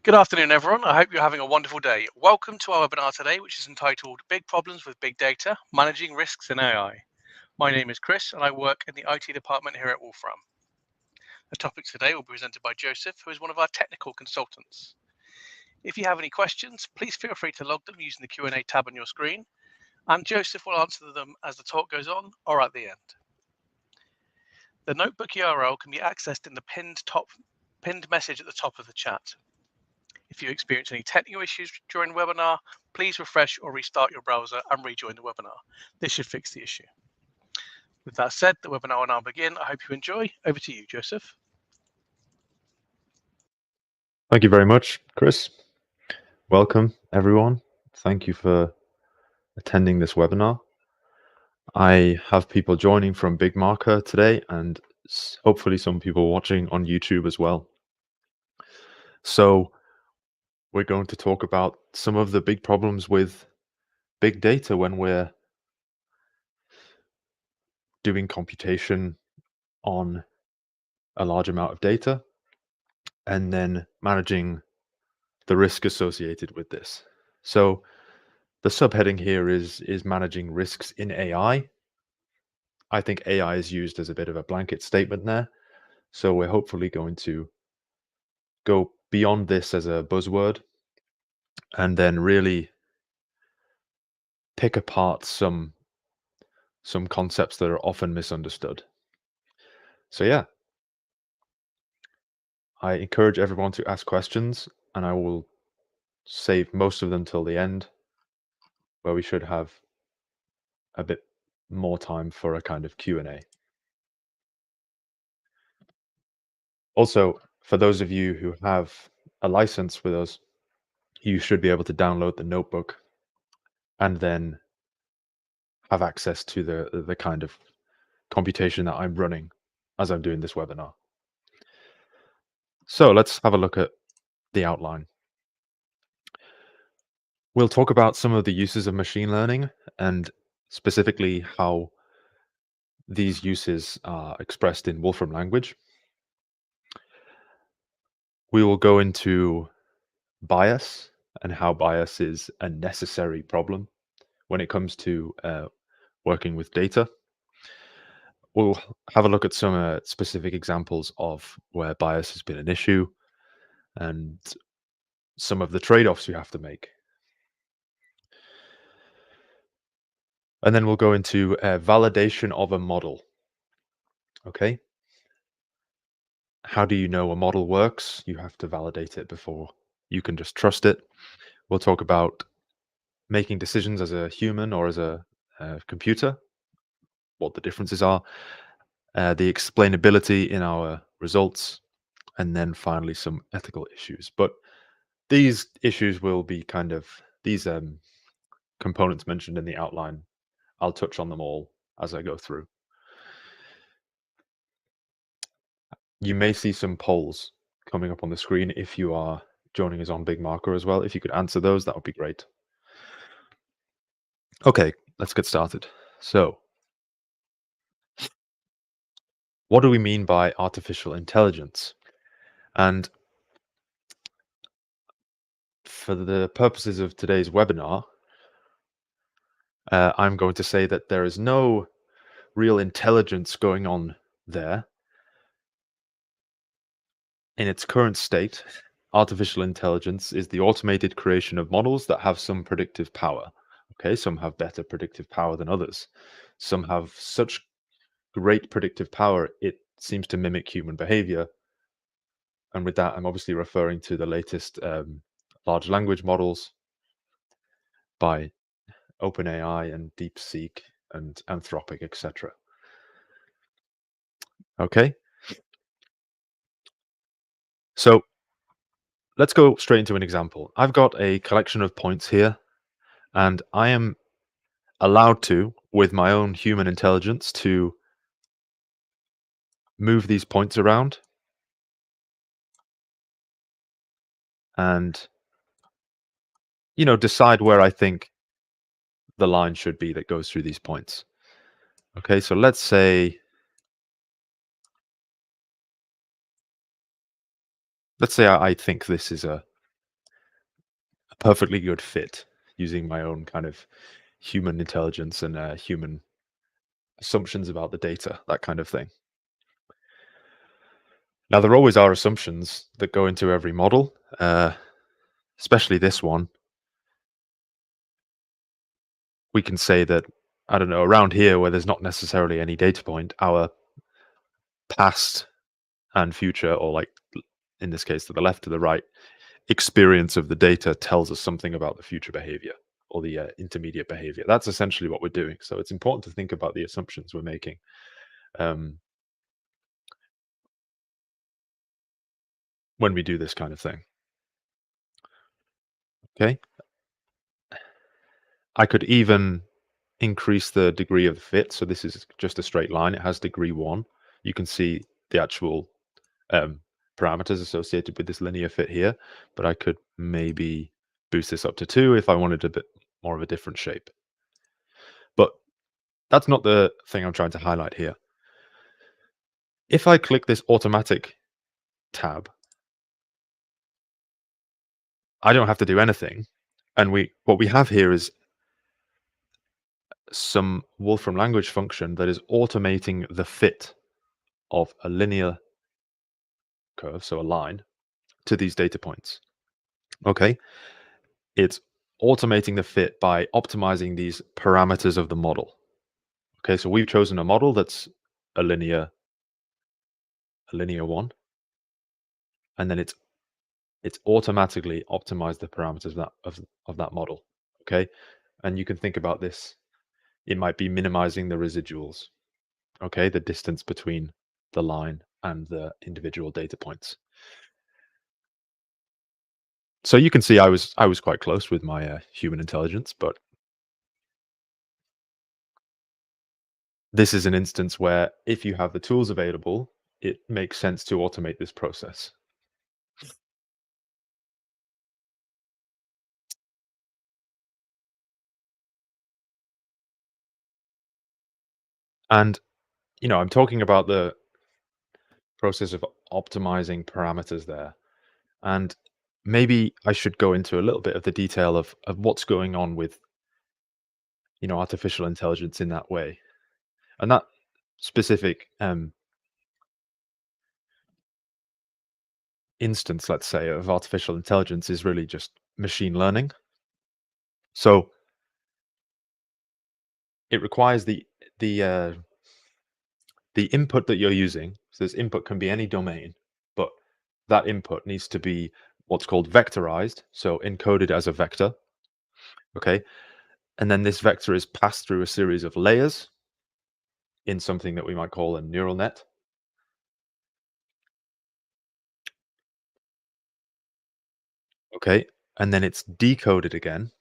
Good afternoon, everyone. I hope you're having a wonderful day. Welcome to our webinar today, which is entitled Big Problems with Big Data, Managing Risks in AI. My name is Chris, and I work in the IT department here at Wolfram. The topic today will be presented by Joseph, who is one of our technical consultants. If you have any questions, please feel free to log them using the Q&A tab on your screen, and Joseph will answer them as the talk goes on or at the end. The notebook URL can be accessed in the pinned message at the top of the chat. If you experience any technical issues during the webinar, please refresh or restart your browser and rejoin the webinar. This should fix the issue. With that said, the webinar will now begin. I hope you enjoy. Over to you, Joseph. Thank you very much, Chris. Welcome, everyone. Thank you for attending this webinar. I have people joining from Big Marker today and hopefully some people watching on YouTube as well. So we're going to talk about some of the big problems with big data when we're doing computation on a large amount of data and then managing the risk associated with this. So the subheading here is managing risks in AI. I think AI is used as a bit of a blanket statement there. So we're hopefully going to go beyond this as a buzzword and then really pick apart some concepts that are often misunderstood. So yeah, I encourage everyone to ask questions, and I will save most of them till the end, where we should have a bit more time for a kind of Q&A. Also, for those of you who have a license with us, you should be able to download the notebook and then have access to the kind of computation that I'm running as I'm doing this webinar. So let's have a look at the outline. We'll talk about some of the uses of machine learning and specifically how these uses are expressed in Wolfram language. We will go into bias and how bias is a necessary problem when it comes to working with data. We'll have a look at some specific examples of where bias has been an issue and some of the trade-offs you have to make. And then we'll go into validation of a model. Okay. How do you know a model works? You have to validate it before you can just trust it. We'll talk about making decisions as a human or as a computer, what the differences are, the explainability in our results, and then finally some ethical issues. But these issues will be kind of these components mentioned in the outline. I'll touch on them all as I go through. You may see some polls coming up on the screen if you are joining us on Big Marker as well. If you could answer those, that would be great. Okay, let's get started. So, what do we mean by artificial intelligence? And for the purposes of today's webinar, I'm going to say that there is no real intelligence going on there. In its current state, artificial intelligence is the automated creation of models that have some predictive power. Okay, some have better predictive power than others. Some have such great predictive power, it seems to mimic human behavior. And with that, I'm obviously referring to the latest large language models by OpenAI and DeepSeek and Anthropic, etc. Okay. So let's go straight into an example. I've got a collection of points here, and I am allowed to, with my own human intelligence, to move these points around and, you know, decide where I think the line should be that goes through these points. Okay, so let's say I think this is a perfectly good fit using my own kind of human intelligence and human assumptions about the data, that kind of thing. Now, there always are assumptions that go into every model, especially this one. We can say that, I don't know, around here where there's not necessarily any data point, our past and future, or like in this case, to the left, to the right, experience of the data tells us something about the future behavior or the intermediate behavior. That's essentially what we're doing. So it's important to think about the assumptions we're making. When we do this kind of thing. Okay. I could even increase the degree of fit. So this is just a straight line. It has degree 1. You can see the actual parameters associated with this linear fit here, but I could maybe boost this up to 2 if I wanted a bit more of a different shape. But that's not the thing I'm trying to highlight here. If I click this automatic tab, I don't have to do anything. And what we have here is some Wolfram language function that is automating the fit of a linear curve, so a line, to these data points. Okay, it's automating the fit by optimizing these parameters of the model. Okay, so we've chosen a model that's a linear one, and then it's automatically optimized the parameters of that model. Okay, and you can think about this. It might be minimizing the residuals. Okay, the distance between the line and the individual data points. So you can see I was quite close with my human intelligence, but this is an instance where if you have the tools available, it makes sense to automate this process. And I'm talking about the process of optimizing parameters there. And maybe I should go into a little bit of the detail of what's going on with artificial intelligence in that way. And that specific instance, let's say, of artificial intelligence is really just machine learning. So it requires the uh, the input that you're using. So this input can be any domain, but that input needs to be what's called vectorized, so encoded as a vector. Okay, and then this vector is passed through a series of layers in something that we might call a neural net. Okay, and then it's decoded again.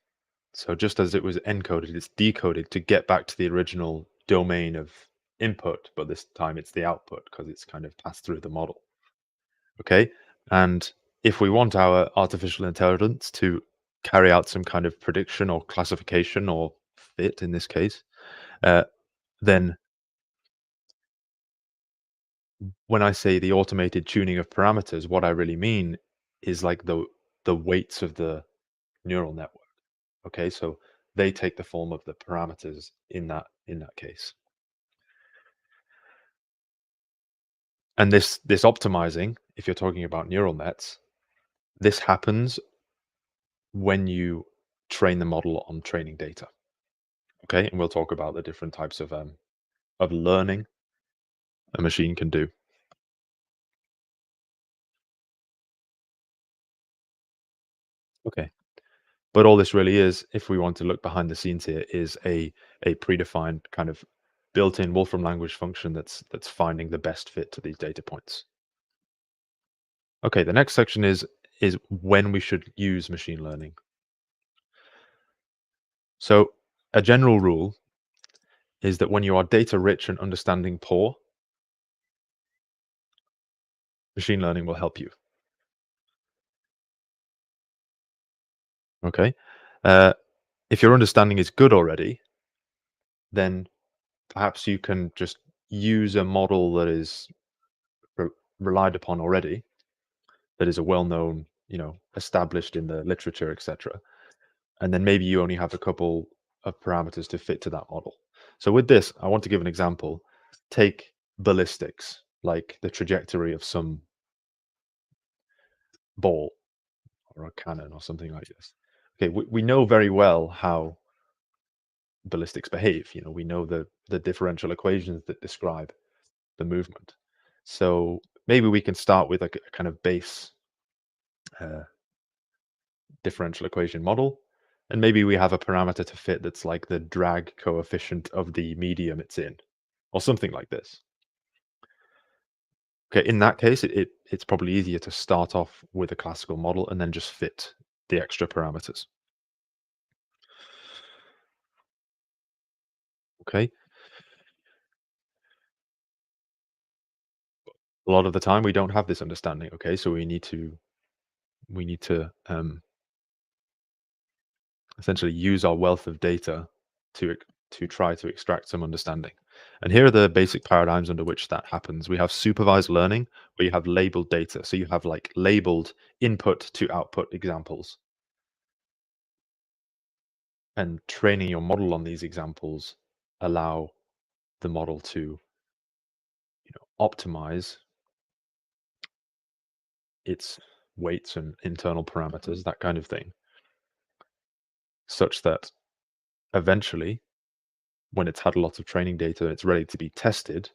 So just as it was encoded, it's decoded to get back to the original domain of input, but this time it's the output because it's kind of passed through the model. Okay, and if we want our artificial intelligence to carry out some kind of prediction or classification or fit in this case, then when I say the automated tuning of parameters, what I really mean is like the weights of the neural network. Okay, so they take the form of the parameters in that case. And this optimizing, if you're talking about neural nets, this happens when you train the model on training data. Okay, and we'll talk about the different types of learning a machine can do. Okay, but all this really is, if we want to look behind the scenes here, is a predefined kind of built-in Wolfram language function that's finding the best fit to these data points. Okay, the next section is when we should use machine learning. So a general rule is that when you are data rich and understanding poor, machine learning will help you. Okay, if your understanding is good already, then perhaps you can just use a model that is relied upon already, that is a well-known established in the literature, etc. And then maybe you only have a couple of parameters to fit to that model. So with this, I want to give an example. Take ballistics, like the trajectory of some ball or a cannon or something like this. Okay, we know very well how ballistics behave. We know the differential equations that describe the movement. So maybe we can start with a kind of base uh, differential equation model, and maybe we have a parameter to fit that's like the drag coefficient of the medium it's in, or something like this. Okay, in that case, it's probably easier to start off with a classical model and then just fit the extra parameters. Okay. A lot of the time we don't have this understanding. Okay, so we need to essentially use our wealth of data to try to extract some understanding. And here are the basic paradigms under which that happens. We have supervised learning, where you have labeled data. So you have like labeled input to output examples. And training your model on these examples allow the model to optimize its weights and internal parameters, that kind of thing, such that eventually, when it's had a lot of training data and it's ready to be tested,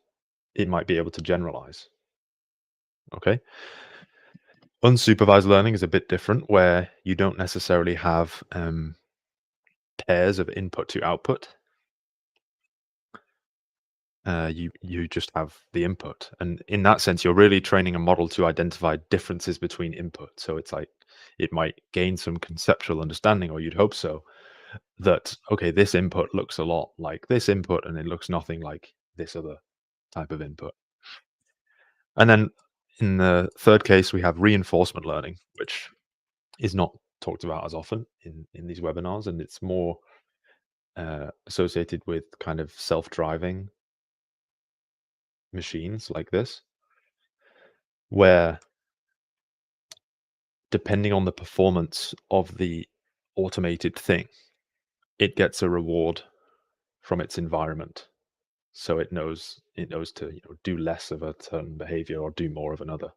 it might be able to generalize. Okay. Unsupervised learning is a bit different, where you don't necessarily have pairs of input to output. You just have the input, and in that sense, you're really training a model to identify differences between input. So it's like it might gain some conceptual understanding, or you'd hope so, that okay, this input looks a lot like this input, and it looks nothing like this other type of input. And then in the third case, we have reinforcement learning, which is not talked about as often in these webinars, and it's more associated with kind of self-driving machines like this, where depending on the performance of the automated thing, it gets a reward from its environment. So it knows to do less of a certain behavior or do more of another.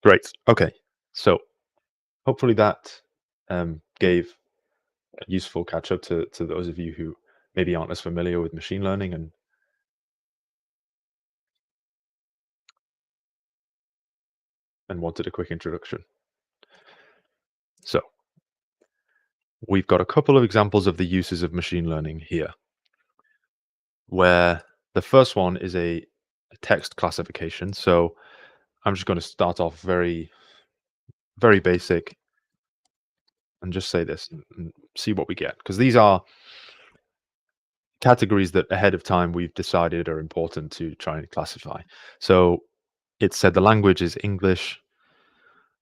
Great. Okay. So hopefully that gave a useful catch up to those of you who maybe aren't as familiar with machine learning and wanted a quick introduction. So we've got a couple of examples of the uses of machine learning here, where the first one is a text classification. So I'm just going to start off very, very basic and just say this and see what we get, because these are categories that ahead of time we've decided are important to try and classify. So it said the language is English.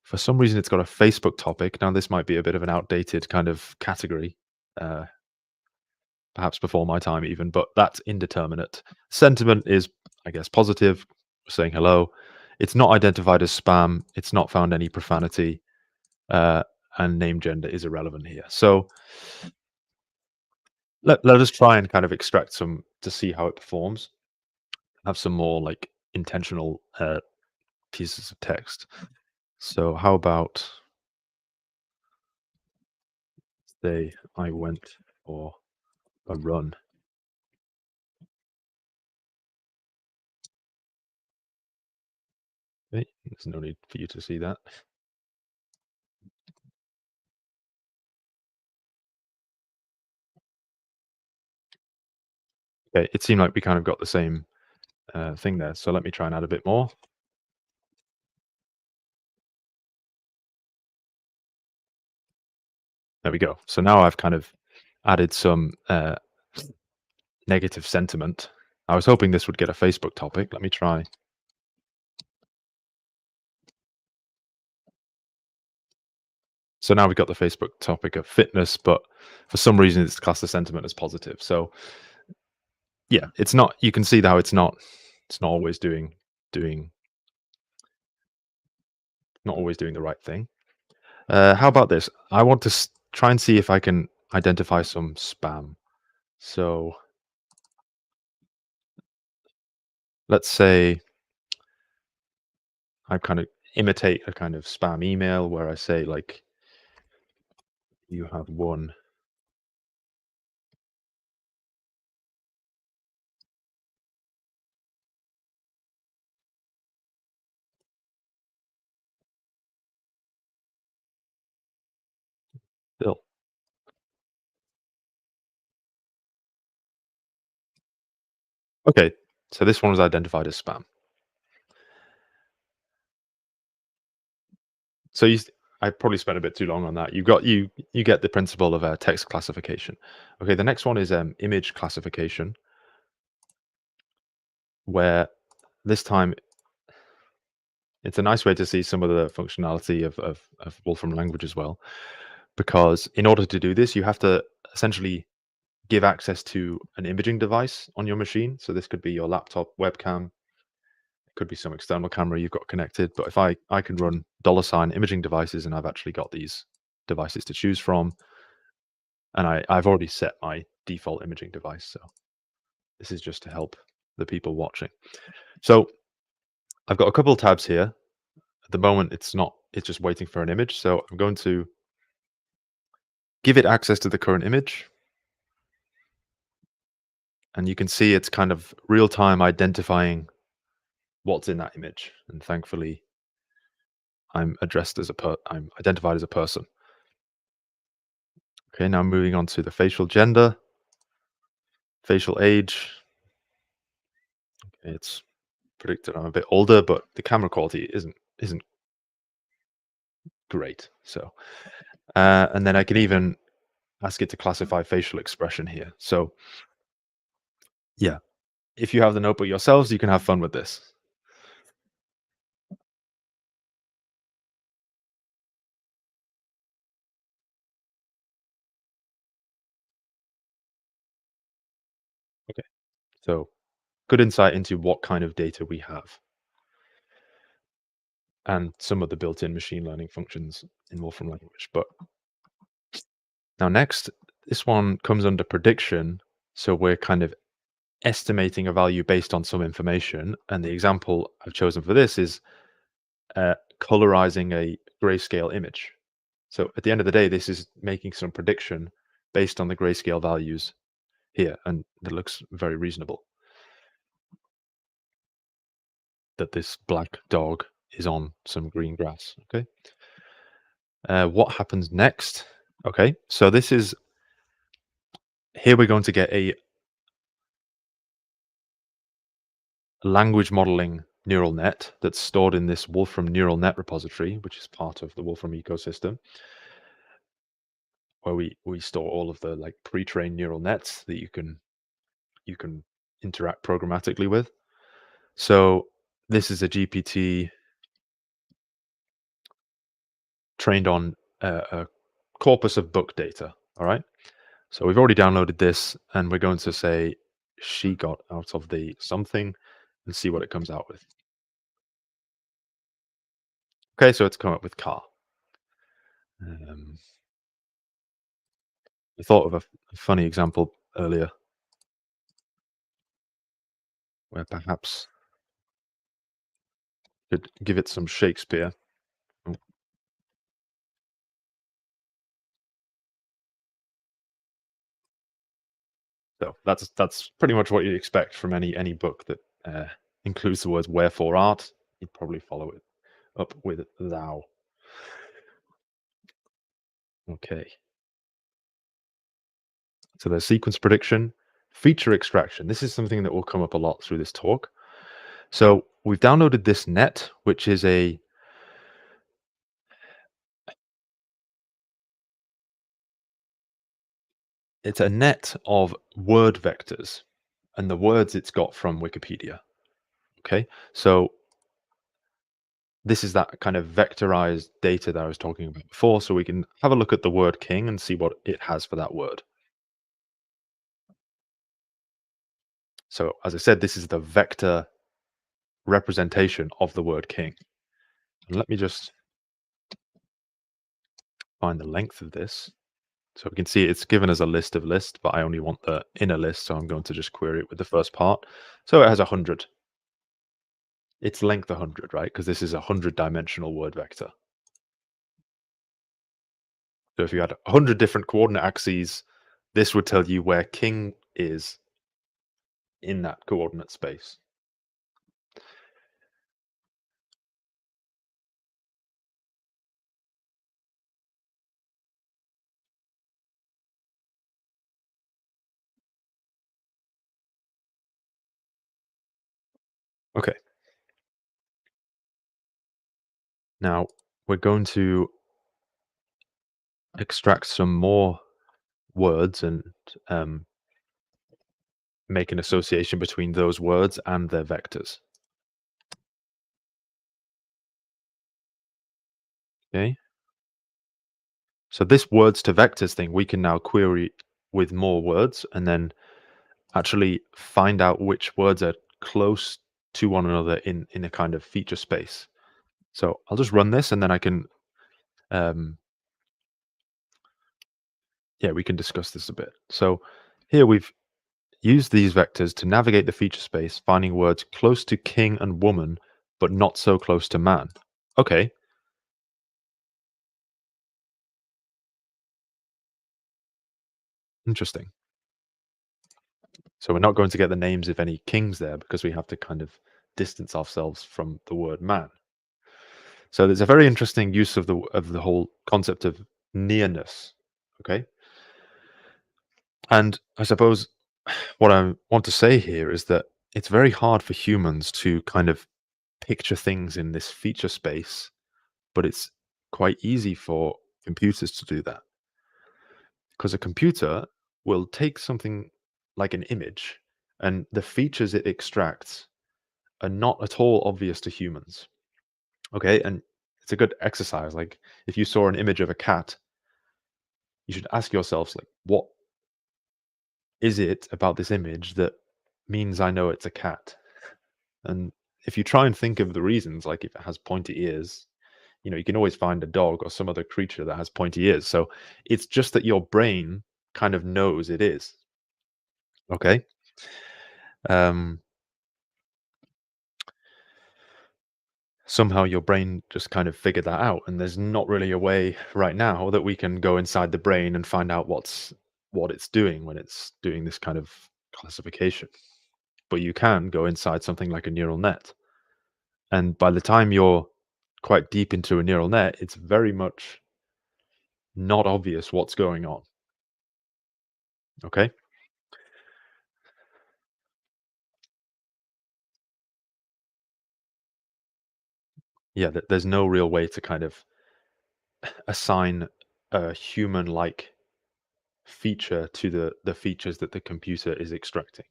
For some reason, it's got a Facebook topic. Now, this might be a bit of an outdated kind of category, perhaps before my time even, but that's indeterminate. Sentiment is, I guess, positive, saying hello. It's not identified as spam. It's not found any profanity, and name gender is irrelevant here. So let us try and kind of extract some to see how it performs. Have some more like intentional pieces of text. So how about say I went for a run. Okay, there's no need for you to see that. Okay, it seemed like we kind of got the same thing there. So let me try and add a bit more. There we go. So now I've kind of added some negative sentiment. I was hoping this would get a Facebook topic. Let me try. So now we've got the Facebook topic of fitness, but for some reason it's classed the sentiment as positive. So yeah, it's not. You can see how it's not always doing not always doing the right thing. How about this? I want to try and see if I can identify some spam. So let's say I kind of imitate a kind of spam email where I say like, you have won bill. Okay, so this one was identified as spam. So I probably spent a bit too long on that. You get the principle of text classification. Okay, the next one is image classification, where this time it's a nice way to see some of the functionality of Wolfram language as well. Because in order to do this, you have to essentially give access to an imaging device on your machine. So this could be your laptop webcam, it could be some external camera you've got connected. But if I can run $ imaging devices, and I've actually got these devices to choose from, and I've already set my default imaging device. So this is just to help the people watching. So I've got a couple of tabs here. At the moment, it's just waiting for an image. So I'm going to give it access to the current image. And you can see it's kind of real time identifying what's in that image. And thankfully, I'm identified as a person. Okay, now moving on to the facial gender, facial age. Okay, it's predicted I'm a bit older, but the camera quality isn't great. So, and then I can even ask it to classify facial expression here. So, yeah, if you have the notebook yourselves, you can have fun with this. Okay, so good insight into what kind of data we have and some of the built-in machine learning functions in Wolfram language. But now next, this one comes under prediction. So we're kind of estimating a value based on some information. And the example I've chosen for this is colorizing a grayscale image. So at the end of the day, this is making some prediction based on the grayscale values here. And it looks very reasonable that this black dog is on some green grass. Okay. What happens next? Okay. So this is, here we're going to get a language modeling neural net that's stored in this Wolfram neural net repository, which is part of the Wolfram ecosystem, where we store all of the like pre-trained neural nets that you can interact programmatically with. So this is a GPT trained on a corpus of book data. All right. So we've already downloaded this, and we're going to say she got out of the something and see what it comes out with. Okay, so it's come up with car. I thought of a funny example earlier where perhaps could give it some Shakespeare. Mm. So that's pretty much what you'd expect from any book that includes the words "wherefore art." You'd probably follow it up with "thou." Okay. So there's sequence prediction, feature extraction. This is something that will come up a lot through this talk. So we've downloaded this net, which is it's a net of word vectors and the words it's got from Wikipedia. Okay. So this is that kind of vectorized data that I was talking about before. So we can have a look at the word king and see what it has for that word. So as I said, this is the vector representation of the word king. And let me just find the length of this. So we can see it's given as a list of lists, but I only want the inner list, so I'm going to just query it with the first part. So it has 100. Its length 100, right? Because this is a 100-dimensional word vector. So if you had 100 different coordinate axes, this would tell you where king is in that coordinate space. Okay. Now we're going to extract some more words and make an association between those words and their vectors. Okay. So this words to vectors thing, we can now query with more words and then actually find out which words are close to one another in a kind of feature space. So I'll just run this and then I can, we can discuss this a bit. So here we've used these vectors to navigate the feature space, finding words close to king and woman, but not so close to man. Okay. Interesting. So we're not going to get the names of any kings there because we have to kind of distance ourselves from the word man. So there's a very interesting use of the whole concept of nearness. Okay. And I suppose what I want to say here is that it's very hard for humans to kind of picture things in this feature space, but it's quite easy for computers to do that. Because a computer will take something like an image, and the features it extracts are not at all obvious to humans. Okay, and it's a good exercise. Like if you saw an image of a cat, you should ask yourselves, like, what is it about this image that means I know it's a cat? And if you try and think of the reasons, like if it has pointy ears, you can always find a dog or some other creature that has pointy ears. So it's just that your brain kind of knows it is. Okay. Um, Somehow your brain just kind of figured that out, and there's not really a way right now that we can go inside the brain and find out what it's doing when it's doing this kind of classification. But you can go inside something like a neural net, and by the time you're quite deep into a neural net, it's very much not obvious what's going on. Okay. Yeah, there's no real way to kind of assign a human-like feature to the features that the computer is extracting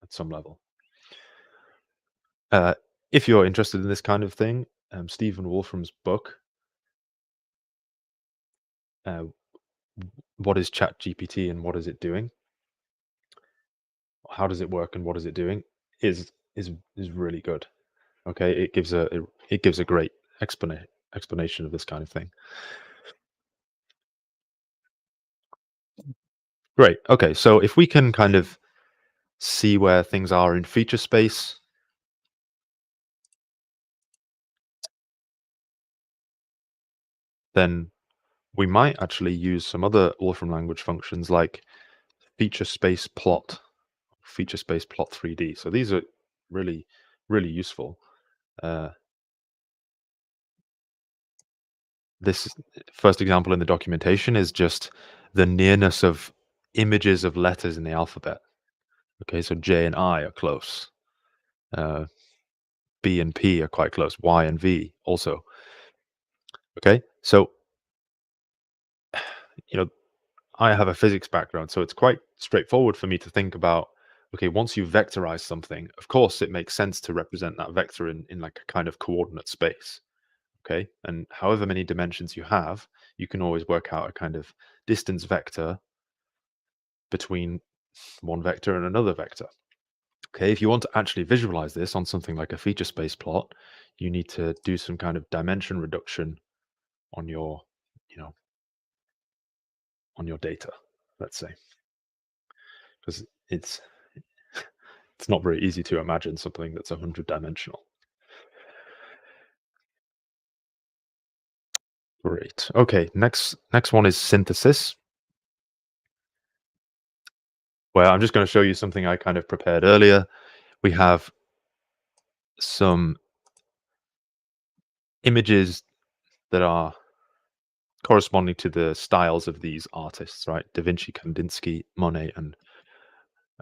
at some level. Uh, if you're interested in this kind of thing, Stephen Wolfram's book, uh, "What is ChatGPT and what is it doing? How does it work and what is it doing?" is really good. Okay, it gives a great explanation of this kind of thing. Great. Okay, so if we can kind of see where things are in feature space, then we might actually use some other Wolfram language functions like feature space plot, feature space plot 3D. So these are really, really useful. Uh, this first example in the documentation is just the nearness of images of letters in the alphabet. Okay, so J and I are close. Uh, B and P are quite close. Y and V also. Okay, so you know I have a physics background, so it's quite straightforward for me to think about. Okay, once you vectorize something, of course, it makes sense to represent that vector in like a kind of coordinate space. Okay, and however many dimensions you have, you can always work out a kind of distance vector between one vector and another vector. Okay, if you want to actually visualize this on something like a feature space plot, you need to do some kind of dimension reduction on your, you know, your data, let's say, because it's not very easy to imagine something that's 100-dimensional. Great. Okay, next one is synthesis, where I'm just going to show you something I kind of prepared earlier. We have some images that are corresponding to the styles of these artists, right? Da Vinci, Kandinsky, Monet, and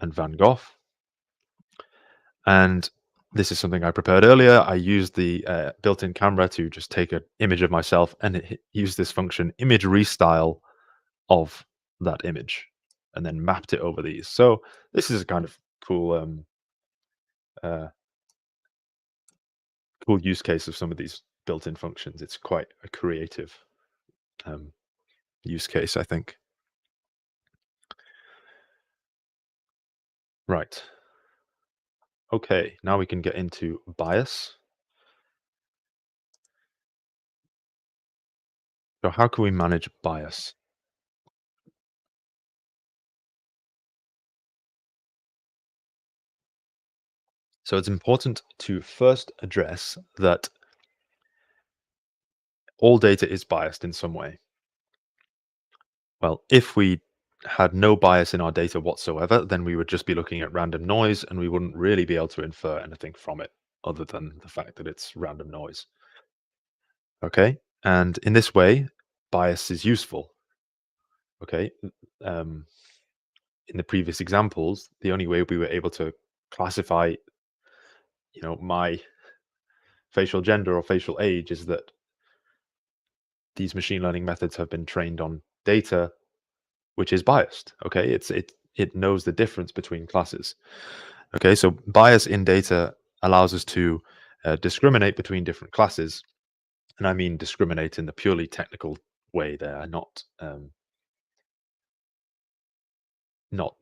Van Gogh. And this is something I prepared earlier. I used the built-in camera to just take an image of myself, and it used this function image restyle of that image, and then mapped it over these. So this is a kind of cool cool use case of some of these built-in functions. It's quite a creative use case, I think. Right. Okay, now we can get into bias. So how can we manage bias? So it's important to first address that all data is biased in some way. Well, if we had no bias in our data whatsoever, then we would just be looking at random noise and we wouldn't really be able to infer anything from it other than the fact that it's random noise. Okay. And in this way, bias is useful. Okay. In the previous examples, the only way we were able to classify, my facial gender or facial age is that these machine learning methods have been trained on data which is biased. Okay, it knows the difference between classes. Okay, so bias in data allows us to discriminate between different classes, and I mean discriminate in the purely technical way. There, not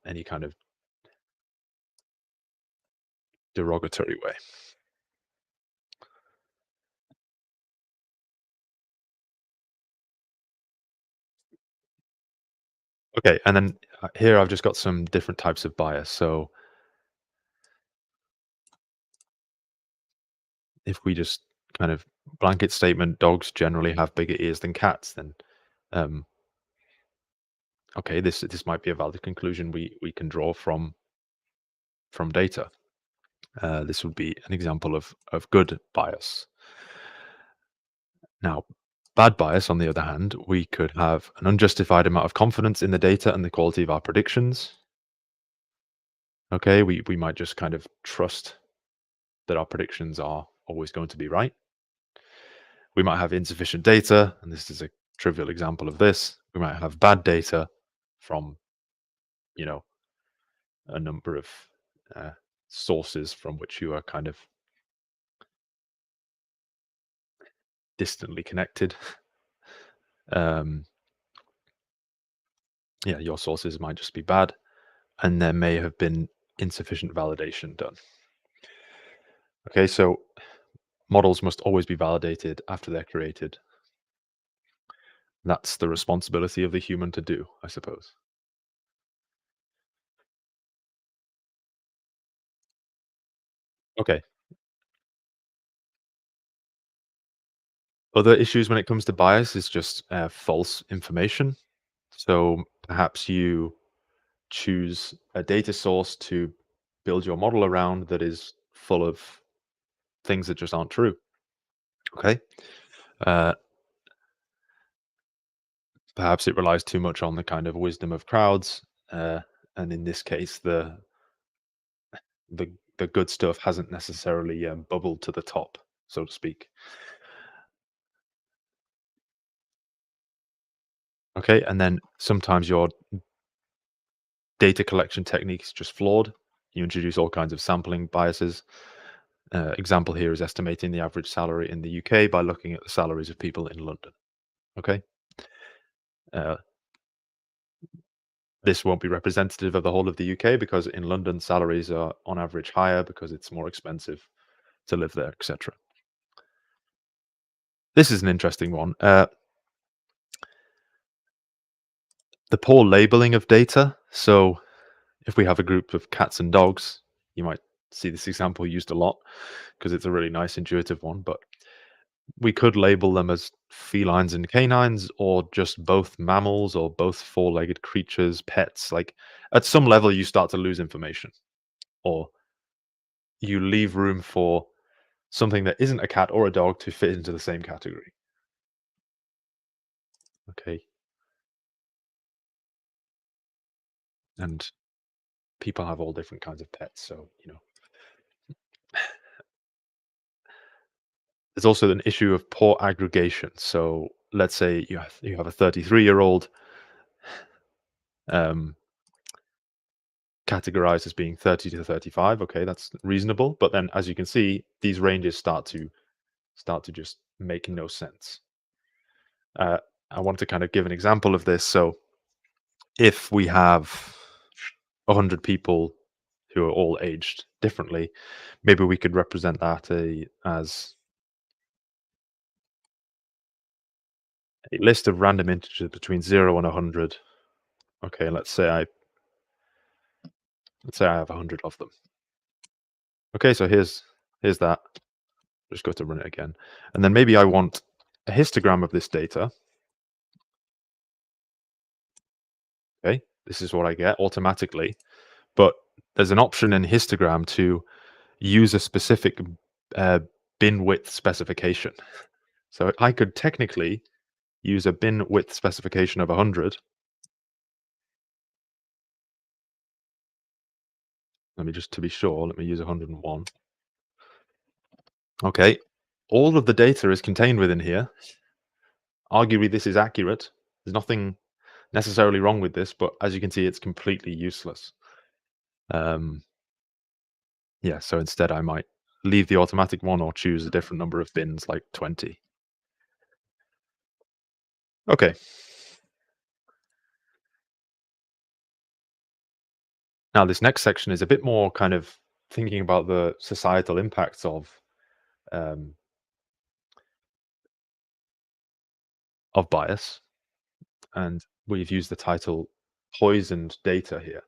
any kind of derogatory way. Okay, and then here I've just got some different types of bias. So if we just kind of blanket statement, dogs generally have bigger ears than cats, then okay, this might be a valid conclusion we can draw from data. This would be an example of good bias. Now, bad bias, on the other hand, we could have an unjustified amount of confidence in the data and the quality of our predictions. Okay, we might just kind of trust that our predictions are always going to be right. We might have insufficient data, and this is a trivial example of this. We might have bad data from, a number of sources from which you are kind of distantly connected. Your sources might just be bad, and there may have been insufficient validation done. Okay, so models must always be validated after they're created. That's the responsibility of the human to do, I suppose. Okay. Other issues when it comes to bias is just false information. So perhaps you choose a data source to build your model around that is full of things that just aren't true. Okay. Uh, Perhaps it relies too much on the kind of wisdom of crowds, and in this case, the good stuff hasn't necessarily bubbled to the top, so to speak. Okay, and then sometimes your data collection technique is just flawed. You introduce all kinds of sampling biases. Example here is estimating the average salary in the UK by looking at the salaries of people in London. Okay. This won't be representative of the whole of the UK because in London salaries are on average higher because it's more expensive to live there, etc. This is an interesting one. The poor labeling of data. So if we have a group of cats and dogs, you might see this example used a lot because it's a really nice intuitive one, but we could label them as felines and canines, or just both mammals, or both four-legged creatures, pets. Like, at some level, you start to lose information, or you leave room for something that isn't a cat or a dog to fit into the same category. Okay. And people have all different kinds of pets, so, there's also an issue of poor aggregation. So let's say you have a 33-year-old um, categorized as being 30 to 35. Okay, that's reasonable. But then, as you can see, these ranges start to just make no sense. I want to kind of give an example of this. So if we have 100 people who are all aged differently, maybe we could represent that as a list of random integers between 0 and 100. Okay, let's say I have 100 of them. Okay, so here's that. Just go to run it again. And then maybe I want a histogram of this data. Okay, this is what I get automatically. But there's an option in histogram to use a specific bin width specification. So I could technically use a bin width specification of 100. Let me just, to be sure, let me use 101. Okay, all of the data is contained within here. Arguably, this is accurate. There's nothing necessarily wrong with this, but as you can see, it's completely useless. Yeah, so instead I might leave the automatic one or choose a different number of bins, like 20. Okay. Now this next section is a bit more kind of thinking about the societal impacts um, of bias, and we've used the title "Poisoned Data" here.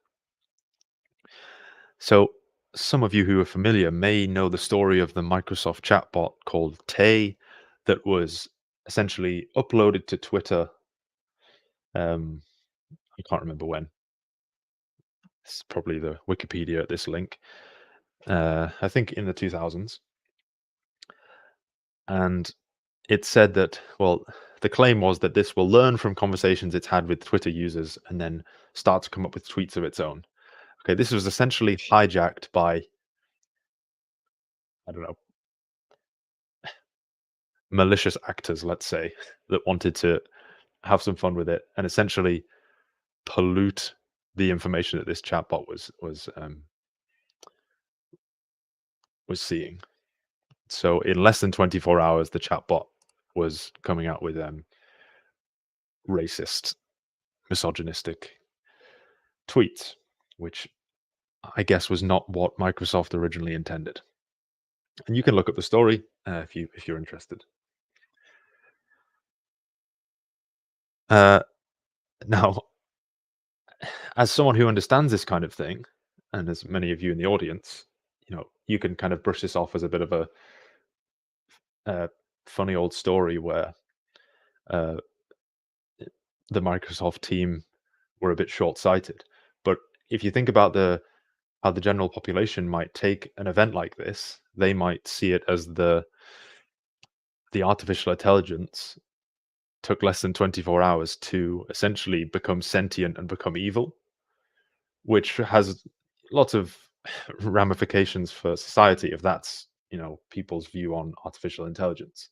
So some of you who are familiar may know the story of the Microsoft chatbot called Tay that was essentially uploaded to Twitter. I can't remember when. It's probably the Wikipedia at this link. I think in the 2000s. And it said that, well, the claim was that this will learn from conversations it's had with Twitter users and then start to come up with tweets of its own. Okay, this was essentially hijacked by, I don't know, malicious actors, let's say, that wanted to have some fun with it and essentially pollute the information that this chatbot was seeing. So in less than 24 hours, the chatbot was coming out with racist, misogynistic tweets, which I guess was not what Microsoft originally intended. And you can look up the story if you're interested. Now, as someone who understands this kind of thing, and as many of you in the audience, you can kind of brush this off as a bit of a funny old story where uh, the Microsoft team were a bit short-sighted. But if you think about how the general population might take an event like this, they might see it as the artificial intelligence took less than 24 hours to essentially become sentient and become evil, which has lots of ramifications for society if that's people's view on artificial intelligence.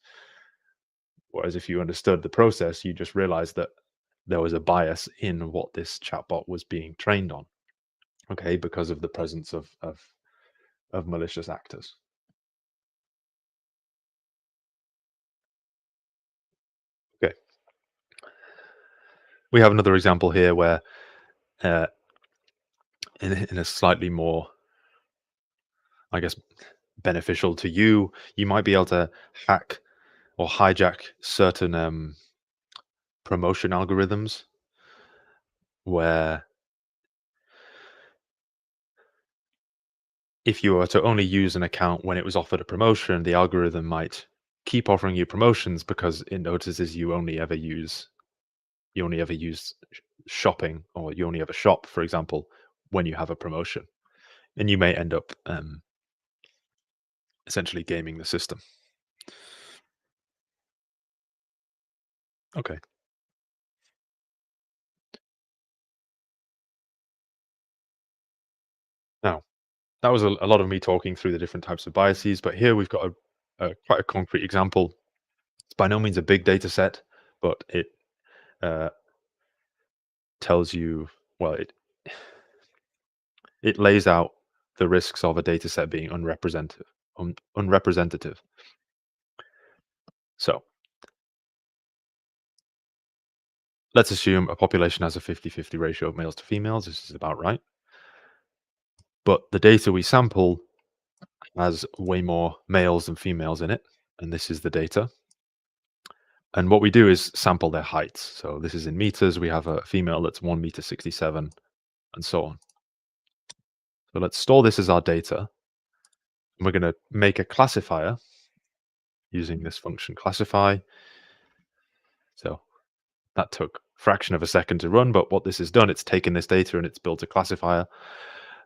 Whereas if you understood the process, you just realized that there was a bias in what this chatbot was being trained on, okay, because of the presence of malicious actors. Okay, we have another example here where in a slightly more, I guess, beneficial to you, you might be able to hack or hijack certain promotion algorithms. where if you were to only use an account when it was offered a promotion, the algorithm might keep offering you promotions because it notices you only ever use shopping, or you only ever shop, for example, when you have a promotion, and you may end up essentially gaming the system. Okay. Now, that was a lot of me talking through the different types of biases, but here we've got a quite a concrete example. It's by no means a big data set, but it uh, tells you, well, it lays out the risks of a data set being unrepresentative. So let's assume a population has a 50-50 ratio of males to females. This is about right. But the data we sample has way more males than females in it. And this is the data. And what we do is sample their heights. So this is in meters. We have a female that's 1 meter 67, and so on. So let's store this as our data. And we're going to make a classifier using this function classify. So that took a fraction of a second to run, but what this has done, it's taken this data and it's built a classifier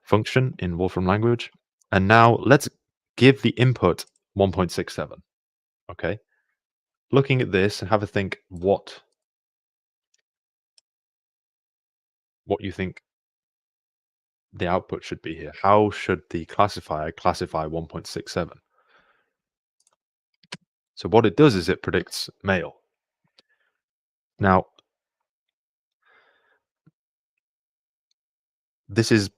function in Wolfram language. And now let's give the input 1.67. Okay. Looking at this, and have a think what you think the output should be here. How should the classifier classify 1.67? So what it does is it predicts male. Now, this is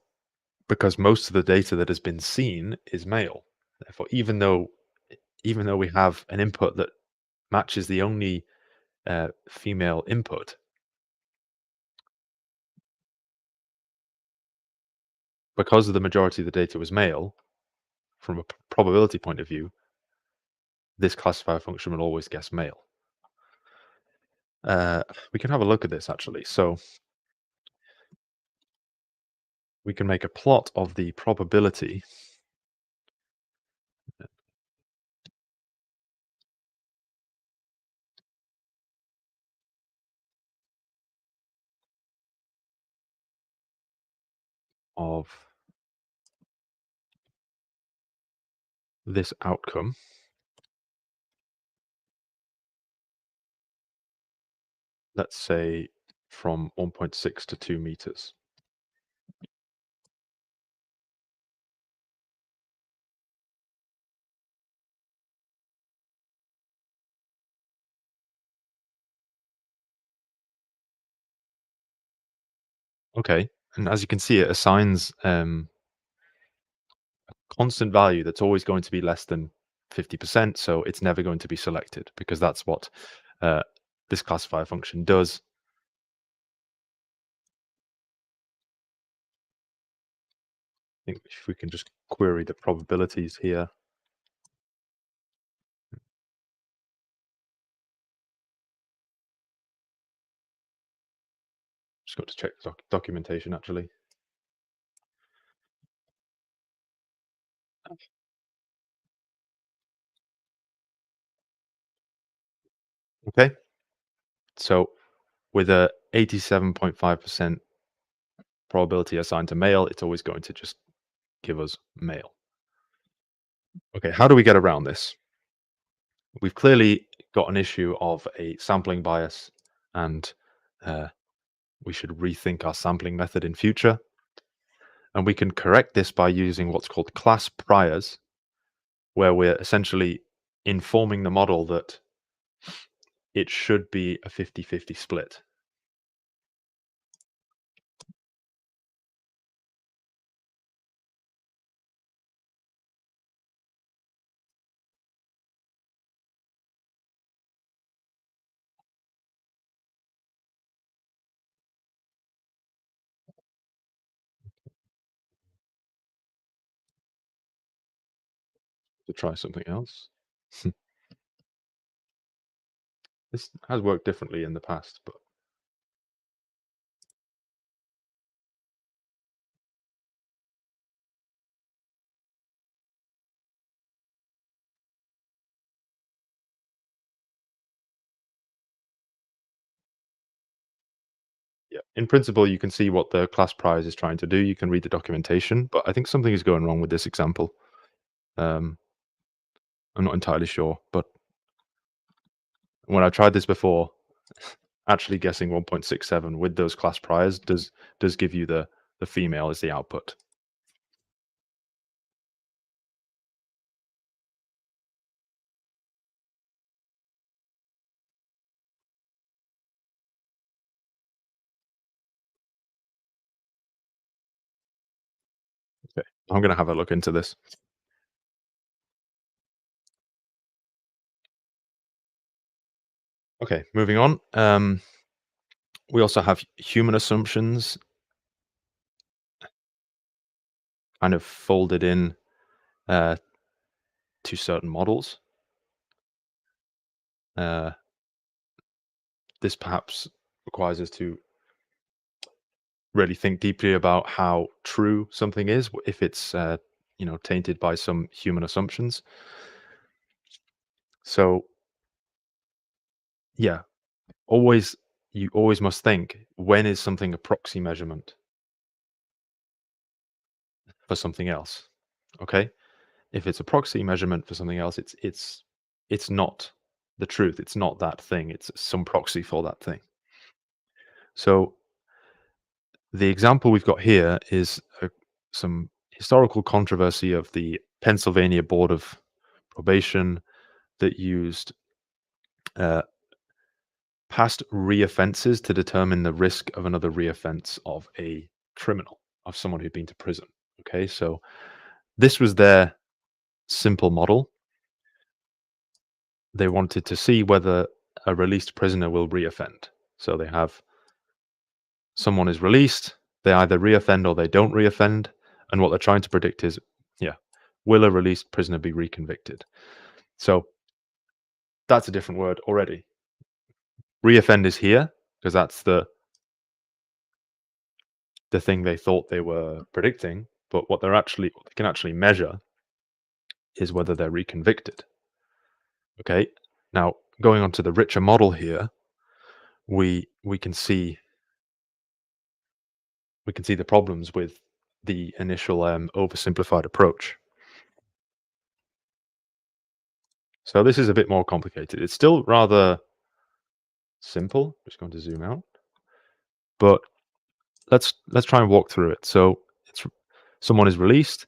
because most of the data that has been seen is male. Therefore, even though we have an input that matches the only female input, because the majority of the data was male, from a probability point of view, this classifier function will always guess male. We can have a look at this actually. So we can make a plot of the probability of this outcome. Let's say from 1.6 to 2 meters. Okay, and as you can see, it assigns constant value that's always going to be less than 50%, so it's never going to be selected because that's what this classifier function does. I think if we can just query the probabilities here. Just got to check the documentation actually. Okay, so with a 87.5% probability assigned to male, it's always going to just give us male. Okay, how do we get around this? We've clearly got an issue of a sampling bias, and we should rethink our sampling method in future. And we can correct this by using what's called class priors, where we're essentially informing the model that it should be a 50-50 split. To try something else. This has worked differently in the past, but Yeah. In principle, you can see what the class prize is trying to do. You can read the documentation, but I think something is going wrong with this example. I'm not entirely sure, but when I tried this before, actually guessing 1.67 with those class priors does give you the female as the output. Okay, I'm going to have a look into this. Okay, moving on. We also have human assumptions kind of folded in to certain models. This perhaps requires us to really think deeply about how true something is if it's tainted by some human assumptions. So yeah, you always must think, when is something a proxy measurement for something else? Okay, if it's a proxy measurement for something else, it's not the truth. It's not that thing. It's some proxy for that thing. So the example we've got here is some historical controversy of the Pennsylvania Board of Probation that used past reoffenses to determine the risk of another reoffense of a criminal, of someone who'd been to prison. Okay, so this was their simple model. They wanted to see whether a released prisoner will reoffend. So they have someone is released, they either reoffend or they don't reoffend, and what they're trying to predict is, will a released prisoner be reconvicted? So that's a different word already. Reoffend is here because that's the thing they thought they were predicting, but what they can actually measure is whether they're reconvicted. Okay, now going on to the richer model here, we can see the problems with the initial oversimplified approach. So this is a bit more complicated. It's still rather simple. Just going to zoom out, but let's try and walk through it. So someone is released,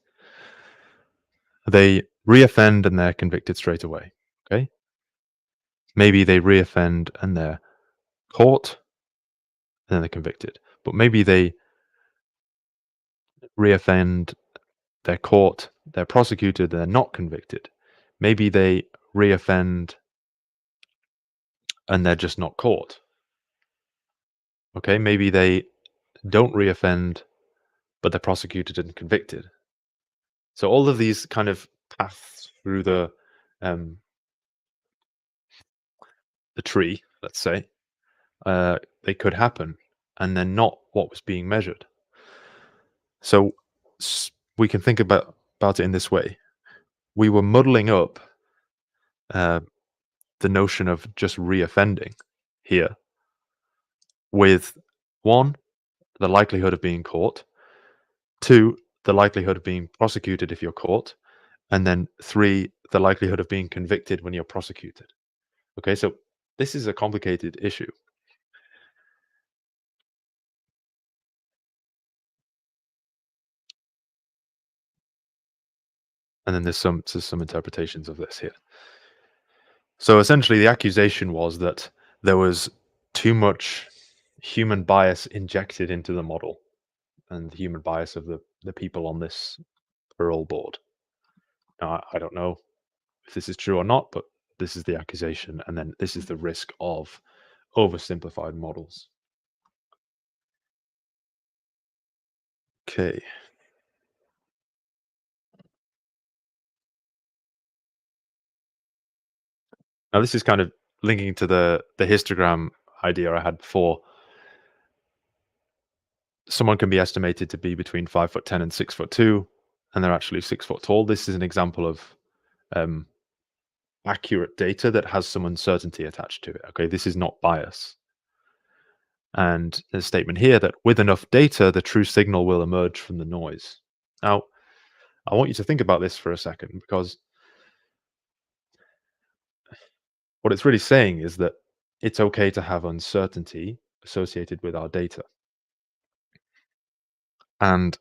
they reoffend and they're convicted straight away. Okay, maybe they reoffend and they're caught and then they're convicted, but maybe they reoffend, they're caught, they're prosecuted, they're not convicted. Maybe they reoffend and they're just not caught. Okay, maybe they don't reoffend, but they're prosecuted and convicted. So all of these kind of paths through the tree, let's say, they could happen, and they're not what was being measured. So we can think about it in this way. We were muddling up the notion of just reoffending here with, one, the likelihood of being caught, two, the likelihood of being prosecuted if you're caught, and then three, the likelihood of being convicted when you're prosecuted. Okay, so this is a complicated issue. And then there's some interpretations of this here. So essentially, the accusation was that there was too much human bias injected into the model, and the human bias of the people on this parole board. Now, I don't know if this is true or not, but this is the accusation, and then this is the risk of oversimplified models. Okay. Now, this is kind of linking to the histogram idea I had before. Someone can be estimated to be between 5'10" and 6'2", and they're actually 6 foot tall. This is an example of accurate data that has some uncertainty attached to it. Okay, this is not bias. And there's a statement here that with enough data, the true signal will emerge from the noise. Now, I want you to think about this for a second, because what it's really saying is that it's okay to have uncertainty associated with our data. And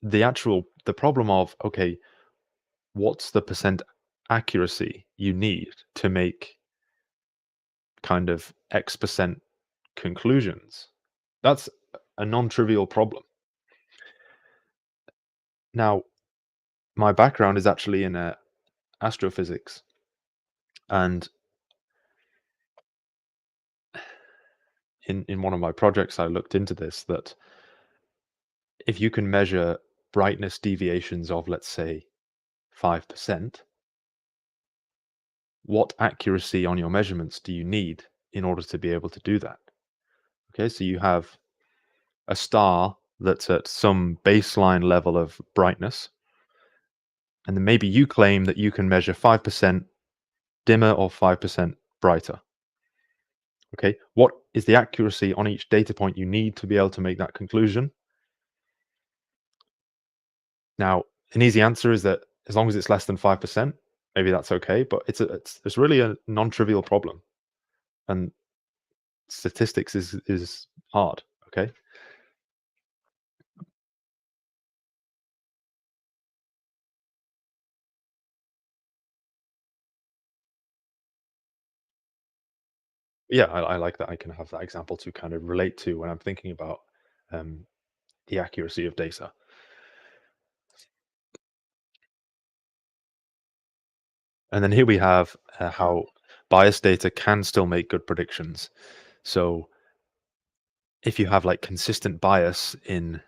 the problem of, okay, what's the percent accuracy you need to make kind of X% conclusions? That's a non-trivial problem. Now, my background is actually in astrophysics, and in one of my projects, I looked into this, that if you can measure brightness deviations of, let's say, 5%, what accuracy on your measurements do you need in order to be able to do that? Okay, so you have a star that's at some baseline level of brightness, and then maybe you claim that you can measure 5% dimmer or 5% brighter. Okay, what is the accuracy on each data point you need to be able to make that conclusion? Now, an easy answer is that as long as it's less than 5%, maybe that's okay, but it's really a non-trivial problem, and statistics is hard. Okay. Yeah, I like that I can have that example to kind of relate to when I'm thinking about um, the accuracy of data. And then here we have how biased data can still make good predictions. So if you have like consistent bias in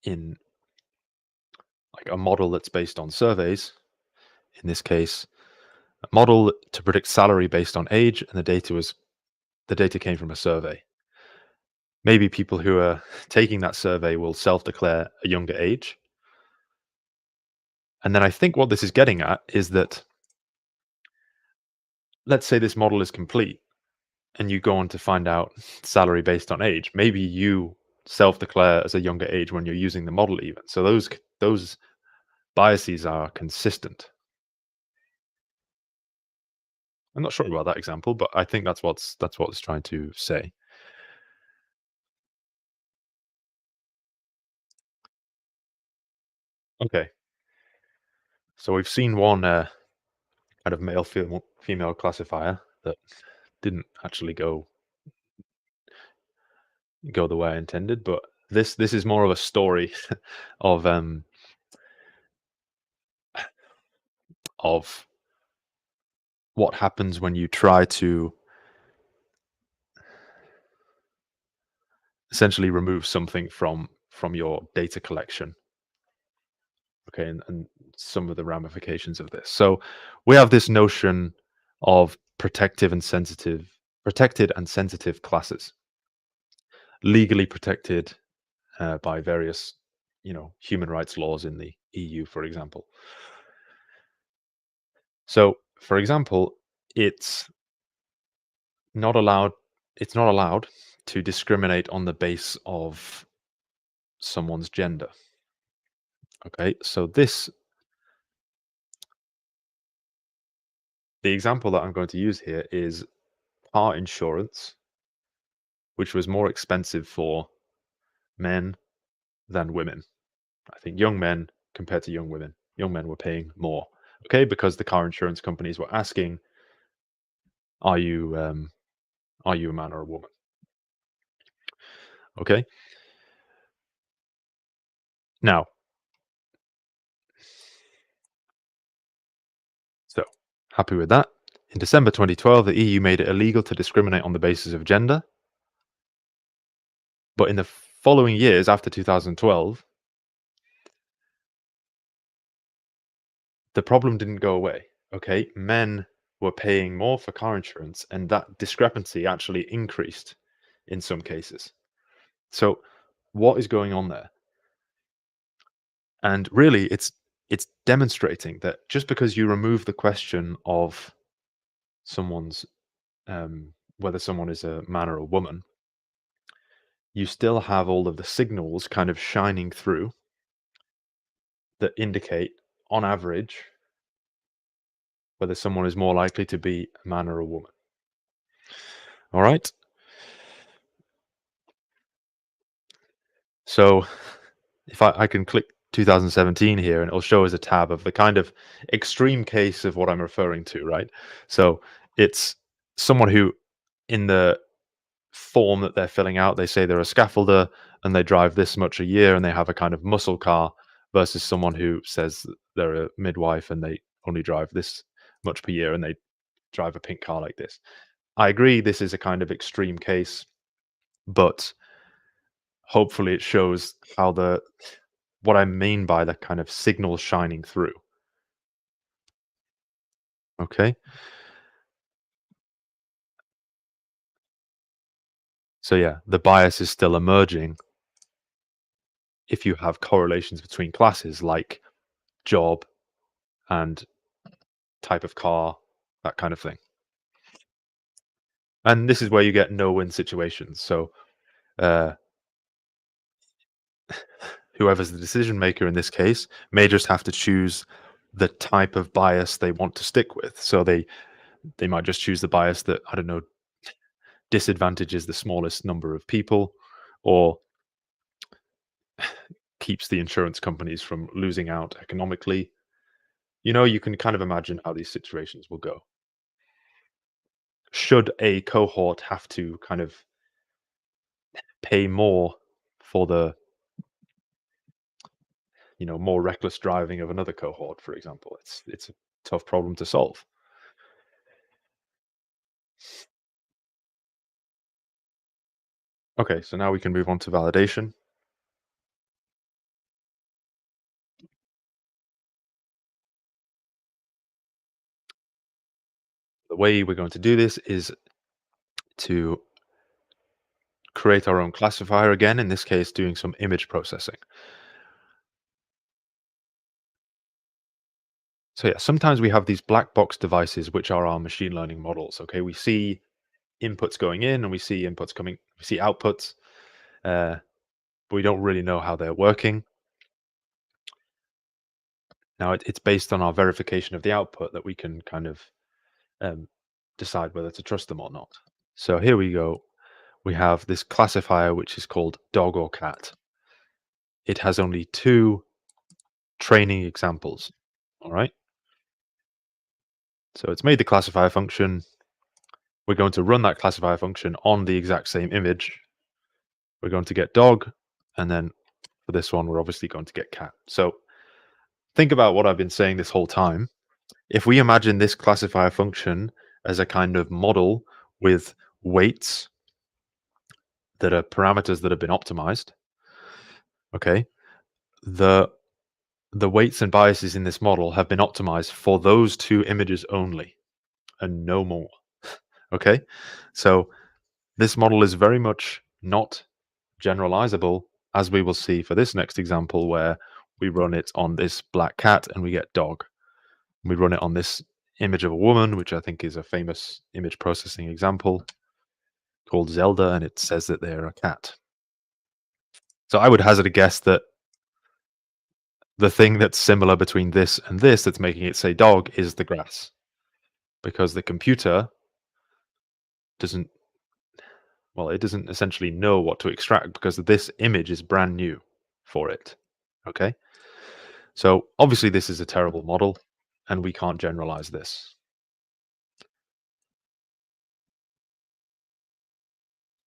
like a model that's based on surveys, in this case, a model to predict salary based on age, and the data came from a survey. Maybe people who are taking that survey will self-declare a younger age. And then I think what this is getting at is that, let's say this model is complete and you go on to find out salary based on age. Maybe you self-declare as a younger age when you're using the model even. So those biases are consistent. I'm not sure about that example, but I think that's what it's trying to say. Okay. So we've seen one kind of male female classifier that didn't actually go the way I intended, but this is more of a story of of what happens when you try to essentially remove something from your data collection. Okay, and some of the ramifications of this. So we have this notion of protected and sensitive classes, legally protected by various, human rights laws in the EU, for example. So, for example, it's not allowed it's not allowed to discriminate on the base of someone's gender. Okay, so the example that I'm going to use here is car insurance, which was more expensive for men than women. I think young men compared to young women, young men were paying more. Okay, because the car insurance companies were asking, "Are you a man or a woman?" Okay, now, so happy with that. In December 2012, the EU made it illegal to discriminate on the basis of gender. But in the following years after 2012, the problem didn't go away. Okay, men were paying more for car insurance, and that discrepancy actually increased in some cases. So, what is going on there? And really, it's demonstrating that just because you remove the question of someone's whether someone is a man or a woman, you still have all of the signals kind of shining through that indicate, on average, whether someone is more likely to be a man or a woman. All right. So if I can click 2017 here, and it'll show us a tab of the kind of extreme case of what I'm referring to, right? So it's someone who, in the form that they're filling out, they say they're a scaffolder and they drive this much a year and they have a kind of muscle car, versus someone who says they're a midwife and they only drive this much per year and they drive a pink car like this. I agree this is a kind of extreme case, but hopefully it shows how what I mean by the kind of signal shining through. Okay. So yeah, the bias is still emerging if you have correlations between classes like job and type of car, that kind of thing. And this is where you get no-win situations. So whoever's the decision maker in this case may just have to choose the type of bias they want to stick with. So they might just choose the bias that, I don't know, disadvantages the smallest number of people, or keeps the insurance companies from losing out economically. You can kind of imagine how these situations will go. Should a cohort have to kind of pay more for the more reckless driving of another cohort, for example? It's a tough problem to solve. Okay, so now we can move on to validation. The way we're going to do this is to create our own classifier again, in this case doing some image processing. So yeah, sometimes we have these black box devices which are our machine learning models. Okay, we see inputs going in and we see inputs coming, we see outputs, but we don't really know how they're working. Now it's based on our verification of the output that we can kind of decide whether to trust them or not. So here we go. We have this classifier which is called dog or cat. It has only 2 training examples. All right. So it's made the classifier function. We're going to run that classifier function on the exact same image. We're going to get dog, and then for this one, we're obviously going to get cat. So think about what I've been saying this whole time. If we imagine this classifier function as a kind of model with weights that are parameters that have been optimized, okay, the weights and biases in this model have been optimized for those 2 images only and no more. Okay, so this model is very much not generalizable, as we will see for this next example, where we run it on this black cat and we get dog. We run it on this image of a woman, which I think is a famous image processing example called Zelda, and it says that they're a cat. So I would hazard a guess that the thing that's similar between this and this that's making it say dog is the grass, because the computer doesn't it doesn't essentially know what to extract because this image is brand new for it. Okay, so obviously this is a terrible model and we can't generalize this.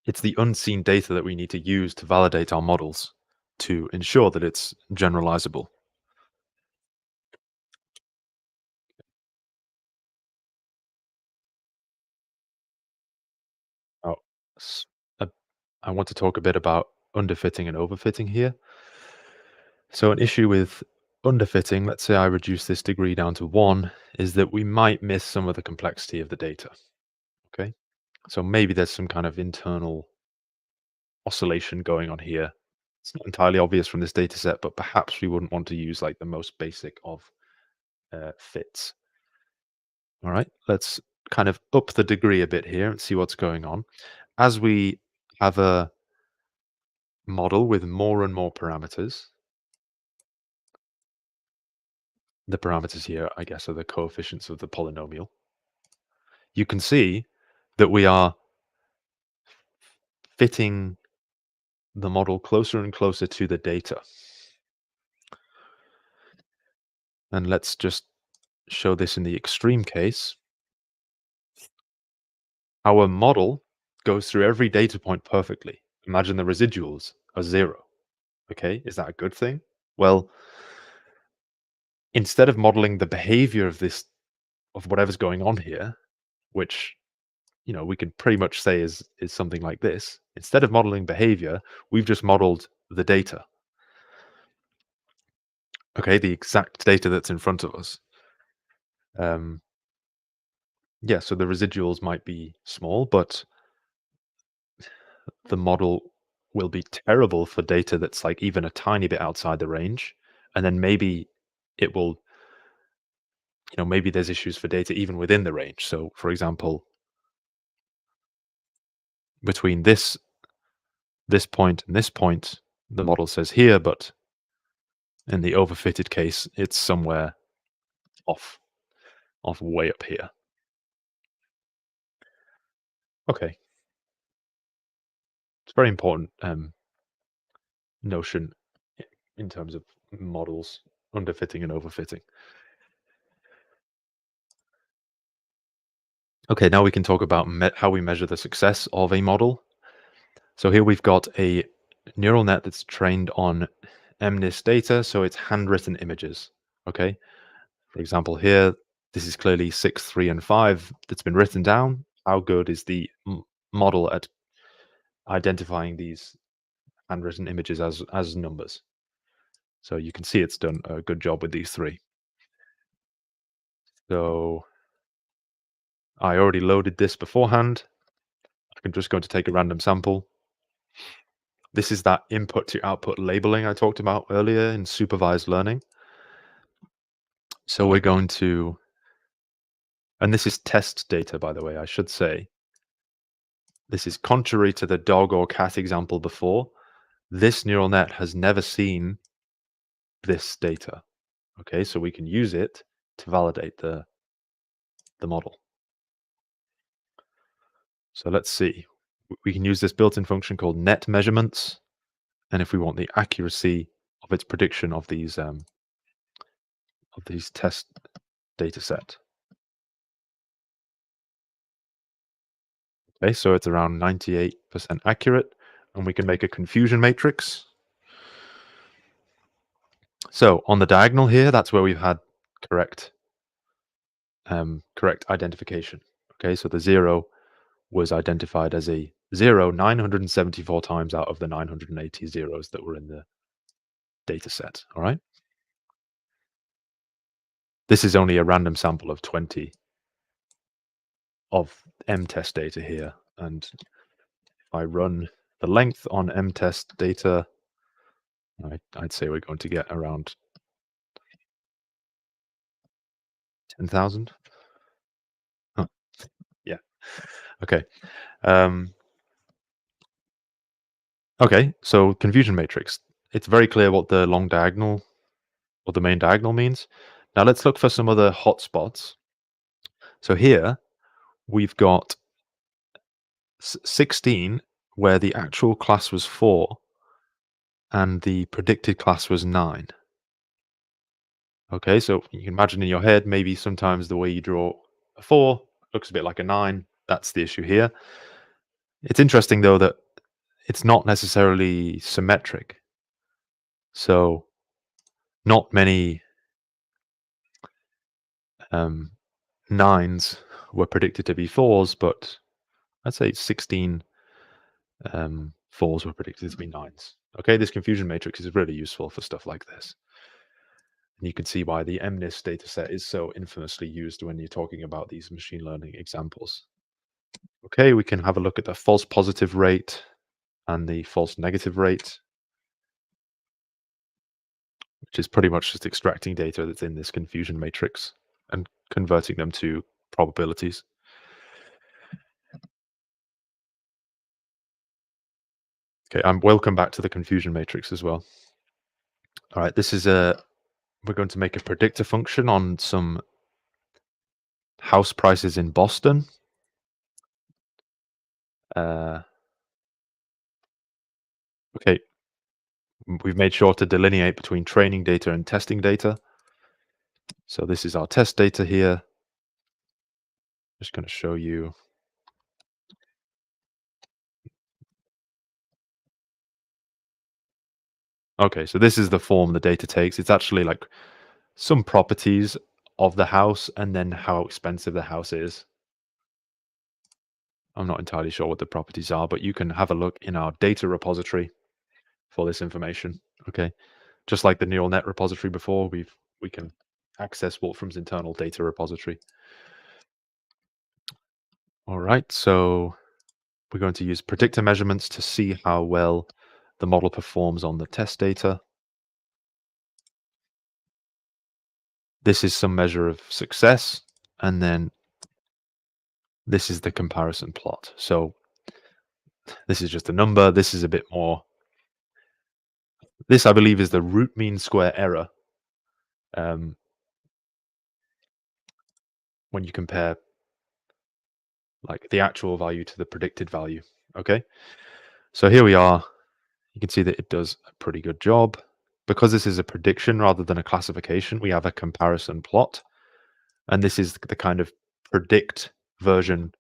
It's the unseen data that we need to use to validate our models to ensure that it's generalizable. Now, s- uh, I want to talk a bit about underfitting and overfitting here. So an issue with underfitting, let's say I reduce this degree down to 1, is that we might miss some of the complexity of the data. Okay, so maybe there's some kind of internal oscillation going on here. It's not entirely obvious from this data set, but perhaps we wouldn't want to use like the most basic of fits. All right, let's kind of up the degree a bit here and see what's going on. As we have a model with more and more parameters, the parameters here, I guess, are the coefficients of the polynomial. You can see that we are fitting the model closer and closer to the data. And let's just show this in the extreme case. Our model goes through every data point perfectly. Imagine the residuals are 0. Okay, is that a good thing? Well, instead of modeling the behavior of whatever's going on here, which we can pretty much say is something like this. Instead of modeling behavior, we've just modeled the data. Okay, the exact data that's in front of us. Yeah, so the residuals might be small, but the model will be terrible for data that's like even a tiny bit outside the range. And then maybe it will, maybe there's issues for data even within the range. So for example, between this point and this point, the model says here, but in the overfitted case, it's somewhere off way up here. Okay. It's a very important notion in terms of models, underfitting and overfitting. Okay, now we can talk about how we measure the success of a model. So here we've got a neural net that's trained on MNIST data, so it's handwritten images. Okay, for example, here, this is clearly 6, 3, and 5 that's been written down. How good is the model at identifying these handwritten images as numbers? So you can see it's done a good job with these 3. So I already loaded this beforehand. I'm just going to take a random sample. This is that input to output labeling I talked about earlier in supervised learning. So we're going to, and this is test data, by the way, I should say. This is contrary to the dog or cat example before. This neural net has never seen this data. Okay, so we can use it to validate the model. So let's see. We can use this built-in function called net measurements. And if we want the accuracy of its prediction of these test data set. Okay, so it's around 98% accurate, and we can make a confusion matrix. So on the diagonal here, that's where we've had correct identification. Okay, so the 0 was identified as a 0 974 times out of the 980 zeros that were in the data set. All right. This is only a random sample of 20 of M-test data here. And if I run the length on M-test data, I'd say we're going to get around 10,000. Huh. Yeah. Okay. Okay, so confusion matrix. It's very clear what the long diagonal or the main diagonal means. Now let's look for some other hotspots. So here we've got 16 where the actual class was 4 and the predicted class was 9. Okay, so you can imagine in your head, maybe sometimes the way you draw a 4 looks a bit like a 9. That's the issue here. It's interesting, though, that it's not necessarily symmetric. So not many 9s were predicted to be 4s, but I'd say 16 4s were predicted to be 9s. Okay, this confusion matrix is really useful for stuff like this. And you can see why the MNIST dataset is so infamously used when you're talking about these machine learning examples. Okay, we can have a look at the false positive rate and the false negative rate, which is pretty much just extracting data that's in this confusion matrix and converting them to probabilities. Okay, welcome back to the confusion matrix as well. All right, this is we're going to make a predictor function on some house prices in Boston. Okay, we've made sure to delineate between training data and testing data. So this is our test data here. Just going to show you. Okay, so this is the form the data takes. It's actually like some properties of the house and then how expensive the house is. I'm not entirely sure what the properties are, but you can have a look in our data repository for this information. Okay, just like the neural net repository before, we can access Wolfram's internal data repository. All right, so we're going to use predictor measurements to see how well the model performs on the test data. This is some measure of success, and then this is the comparison plot. So this is just a number. This is a bit more. This, I believe, is the root mean square error when you compare like the actual value to the predicted value. Okay, so here we are. You can see that it does a pretty good job. Because this is a prediction rather than a classification, we have a comparison plot. And this is the kind of predict version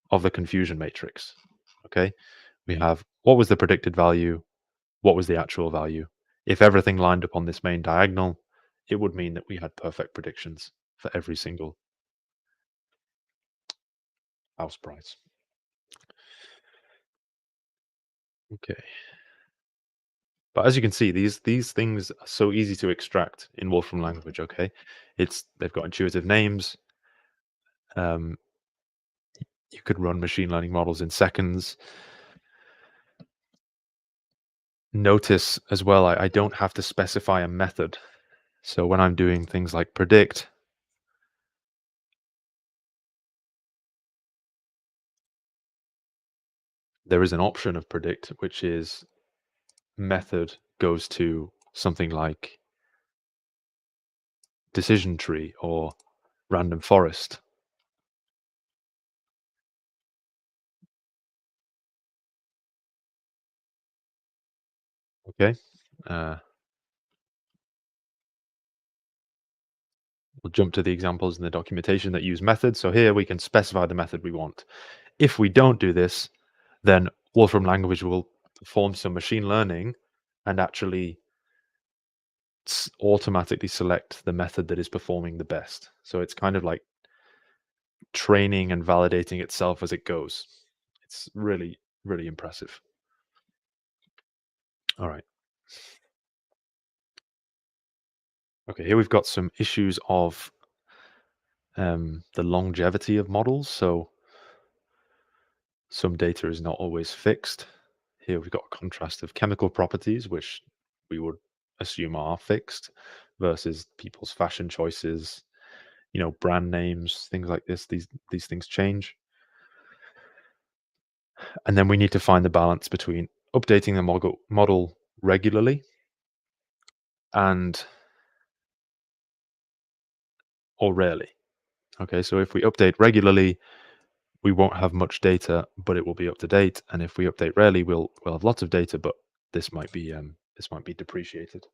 of the confusion matrix. Okay, we have what was the predicted value, what was the actual value. If everything lined up on this main diagonal, it would mean that we had perfect predictions for every single house price. Okay. But as you can see, these things are so easy to extract in Wolfram language. Okay, they've got intuitive names. You could run machine learning models in seconds. Notice as well, I don't have to specify a method. So when I'm doing things like predict, there is an option of predict, which is method goes to something like decision tree or random forest. Okay. We'll jump to the examples in the documentation that use methods. So here we can specify the method we want. If we don't do this, then Wolfram language will perform some machine learning and actually automatically select the method that is performing the best. So it's kind of like training and validating itself as it goes. It's really, really impressive. All right. Okay, here we've got some issues of the longevity of models. So some data is not always fixed. Here we've got a contrast of chemical properties, which we would assume are fixed, versus people's fashion choices, brand names, things like this. These things change. And then we need to find the balance between updating the model regularly or rarely. Okay, so if we update regularly, we won't have much data, but it will be up to date. And if we update rarely, we'll have lots of data, but this might be depreciated.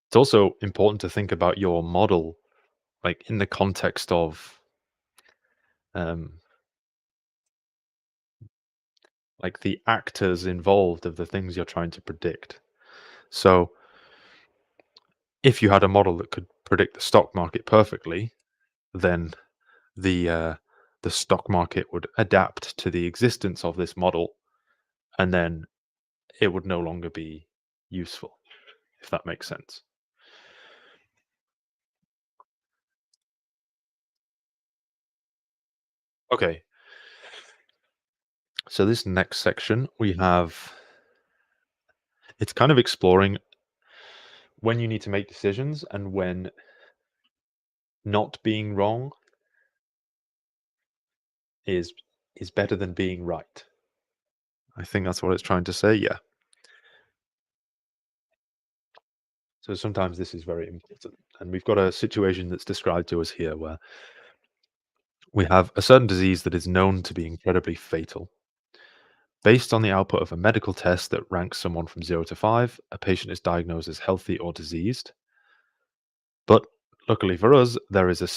It's also important to think about your model, like in the context of like the actors involved of the things you're trying to predict. So if you had a model that could predict the stock market perfectly, then the stock market would adapt to the existence of this model, and then it would no longer be useful, if that makes sense. Okay. So this next section, it's kind of exploring when you need to make decisions and when not being wrong is better than being right. I think that's what it's trying to say, yeah. So sometimes this is very important. And we've got a situation that's described to us here where we have a certain disease that is known to be incredibly fatal. Based on the output of a medical test that ranks someone from 0 to 5, a patient is diagnosed as healthy or diseased. But luckily for us, there is a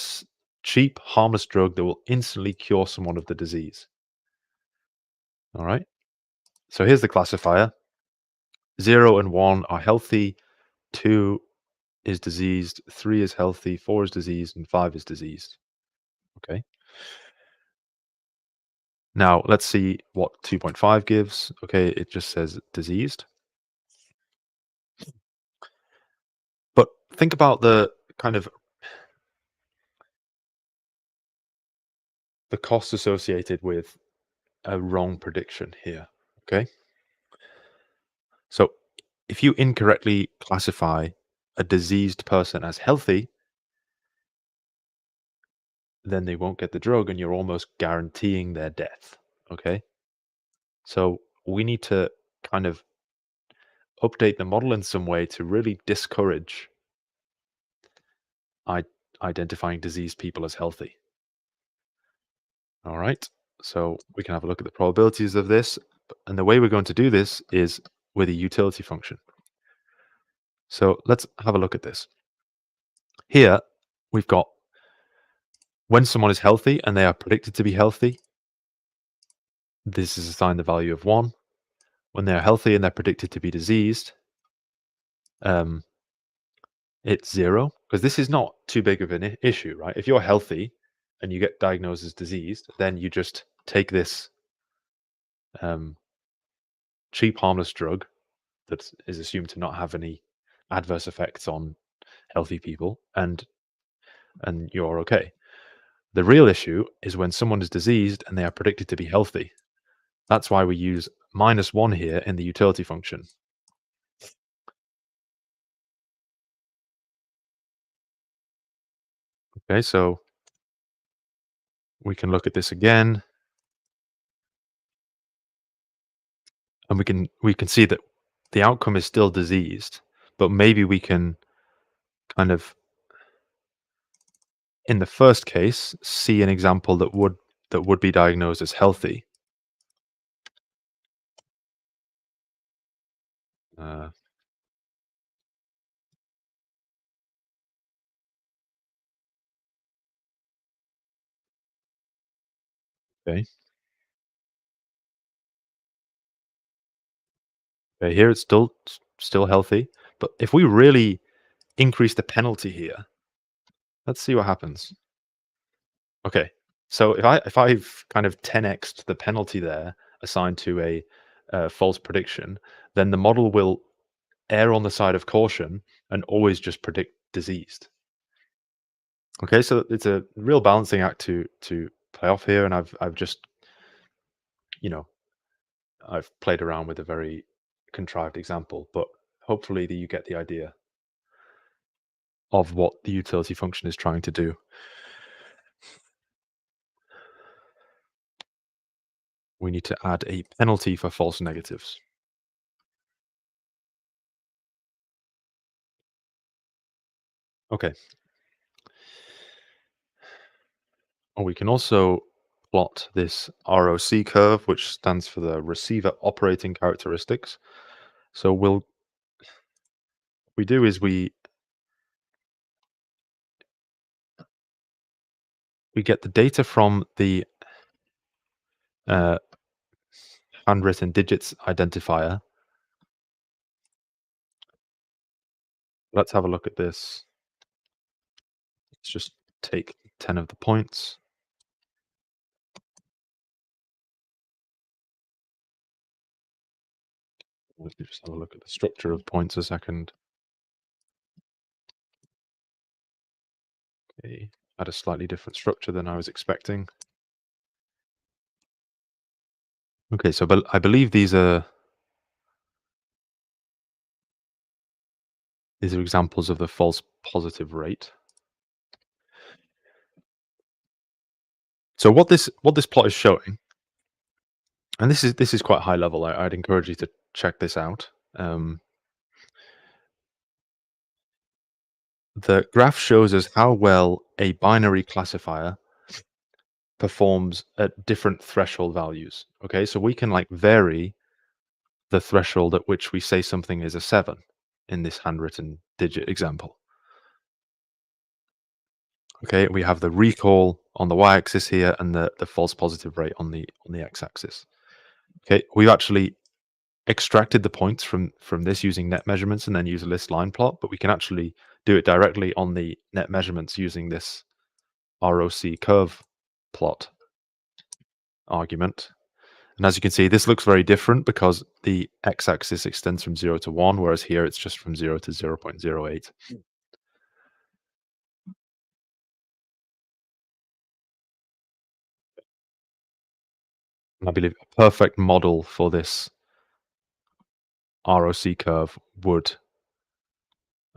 cheap, harmless drug that will instantly cure someone of the disease. All right. So here's the classifier. 0 and 1 are healthy, 2 is diseased, 3 is healthy, 4 is diseased, and 5 is diseased. Okay. Now let's see what 2.5 gives. Okay, it just says diseased. But think about the kind of the costs associated with a wrong prediction here. Okay. So if you incorrectly classify a diseased person as healthy, then they won't get the drug and you're almost guaranteeing their death. Okay. So we need to kind of update the model in some way to really discourage identifying diseased people as healthy. All right. So we can have a look at the probabilities of this. And the way we're going to do this is with a utility function. So let's have a look at this. Here, we've got when someone is healthy and they are predicted to be healthy, this is assigned the value of 1. When they're healthy and they're predicted to be diseased, it's 0, because this is not too big of an issue, right? If you're healthy and you get diagnosed as diseased, then you just take this cheap, harmless drug that is assumed to not have any adverse effects on healthy people, and you're okay. The real issue is when someone is diseased and they are predicted to be healthy. That's why we use -1 here in the utility function. Okay, so we can look at this again, and we can see that the outcome is still diseased, but maybe we can kind of, in the first case, see an example that would be diagnosed as healthy. Uh, okay. Okay, here it's still healthy, but if we really increase the penalty here, let's see what happens. Okay, so if I've kind of 10x'd the penalty there assigned to a false prediction, then the model will err on the side of caution and always just predict diseased. Okay, so it's a real balancing act to play off here, and I've just, you know, I've played around with a very contrived example, but hopefully you get the idea of what the utility function is trying to do. We need to add a penalty for false negatives. Okay. We can also plot this ROC curve, which stands for the receiver operating characteristics. So we do is we get the data from the handwritten digits identifier. Let's have a look at this. Let's just take 10 of the points. Let me just have a look at the structure of points a second. Okay, had a slightly different structure than I was expecting. Okay, so I believe these are examples of the false positive rate. So what this plot is showing, and this is quite high level. I'd encourage you to check this out. The graph shows us how well a binary classifier performs at different threshold values. Okay, so we can like vary the threshold at which we say something is a 7 in this handwritten digit example. Okay, we have the recall on the y-axis here and the false positive rate on the x-axis. Okay, we've actually extracted the points from this using net measurements and then use a list line plot, but we can actually do it directly on the net measurements using this ROC curve plot argument. And as you can see, this looks very different because the x-axis extends from 0 to 1, whereas here it's just from 0 to 0.08. And I believe a perfect model for this ROC curve would,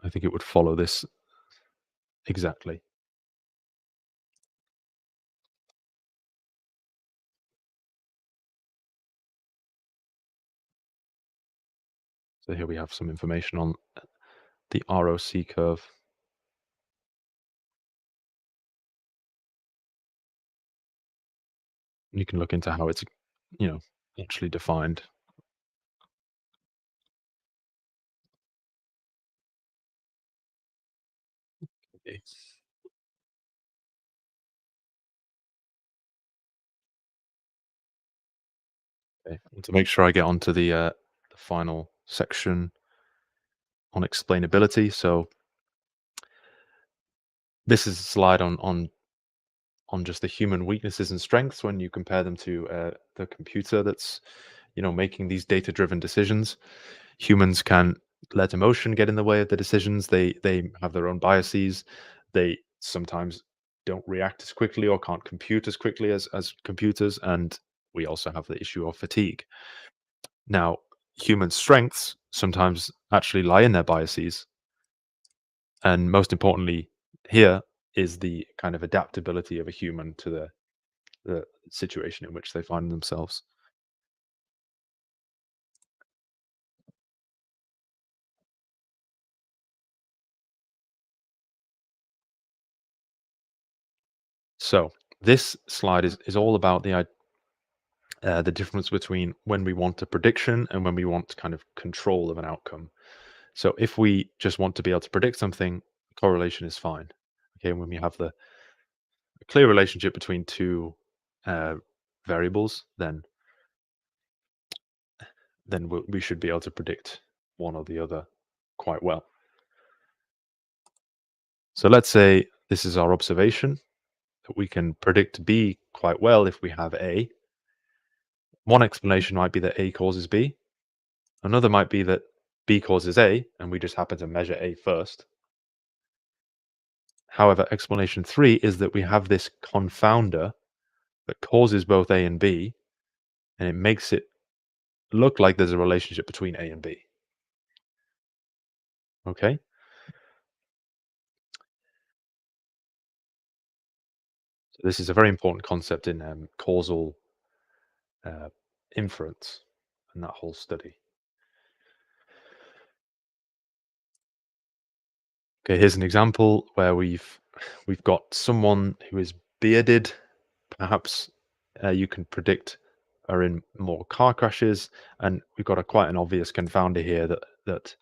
I think it would follow this exactly. So here we have some information on the ROC curve. You can look into how it's, actually defined. Okay. Okay. And to make sure I get onto the final section on explainability. So this is a slide on just the human weaknesses and strengths when you compare them to the computer that's making these data-driven decisions. Humans can let emotion get in the way of the decisions. They have their own biases. They sometimes don't react as quickly or can't compute as quickly as computers, and we also have the issue of fatigue. Now, human strengths sometimes actually lie in their biases, and most importantly here is the kind of adaptability of a human to the situation in which they find themselves. So this slide is all about the difference between when we want a prediction and when we want kind of control of an outcome. So if we just want to be able to predict something, correlation is fine. Okay, when we have the clear relationship between two uh, variables, then we should be able to predict one or the other quite well. So let's say this is our observation that we can predict B quite well if we have A. One explanation might be that A causes B. Another might be that B causes A, and we just happen to measure A first. However, explanation 3 is that we have this confounder that causes both A and B, and it makes it look like there's a relationship between A and B. Okay? So this is a very important concept in causal uh, inference and that whole study. Okay, here's an example where we've got someone who is bearded. Perhaps you can predict are in more car crashes, and we've got quite an obvious confounder here that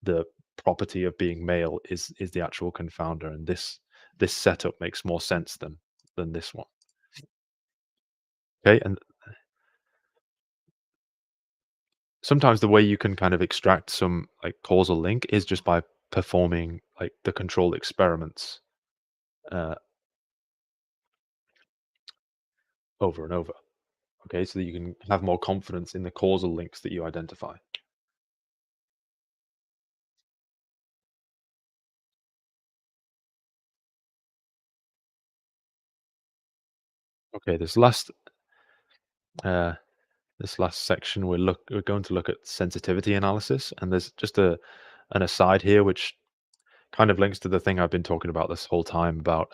the property of being male is the actual confounder, and this setup makes more sense than this one. Okay, and sometimes the way you can kind of extract some like causal link is just by performing like the controlled experiments uh, over and over. Okay, so that you can have more confidence in the causal links that you identify. Okay, uh, this last section we're going to look at sensitivity analysis, and there's just an aside here which kind of links to the thing I've been talking about this whole time about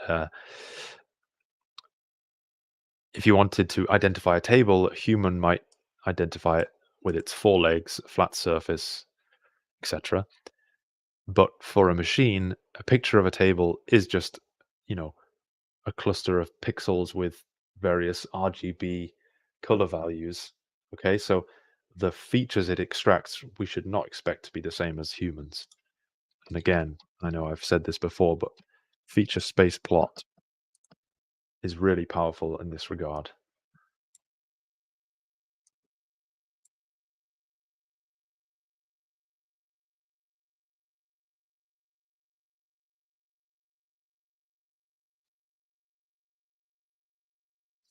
if you wanted to identify a table, a human might identify it with its 4 legs, flat surface, etc. But for a machine, a picture of a table is just, you know, a cluster of pixels with various RGB color values. Okay, so the features it extracts, we should not expect to be the same as humans. And again, I know I've said this before, but feature space plot is really powerful in this regard.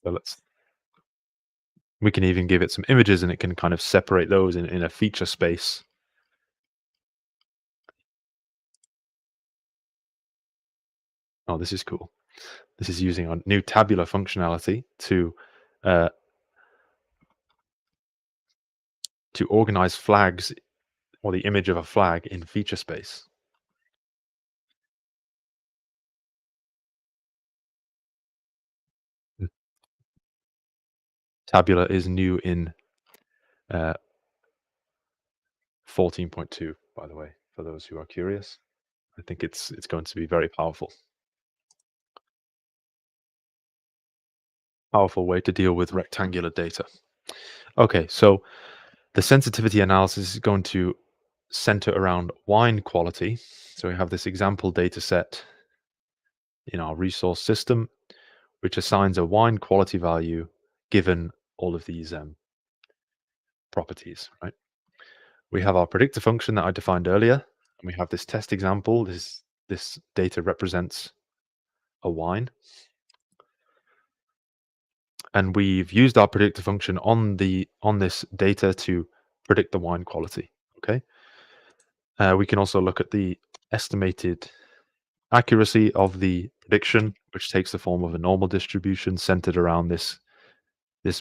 So we can even give it some images and it can kind of separate those in a feature space. Oh, this is cool. This is using our new tabular functionality uh, to organize flags or the image of a flag in feature space. Mm. Tabular is new in 14.2, by the way, for those who are curious. I think it's going to be very powerful. Powerful way to deal with rectangular data. Okay, so the sensitivity analysis is going to center around wine quality. So we have this example data set in our resource system, which assigns a wine quality value given all of these properties, right? We have our predictor function that I defined earlier, and we have this test example. This data represents a wine. And we've used our predictor function on this data to predict the wine quality. Okay. We can also look at the estimated accuracy of the prediction, which takes the form of a normal distribution centered around this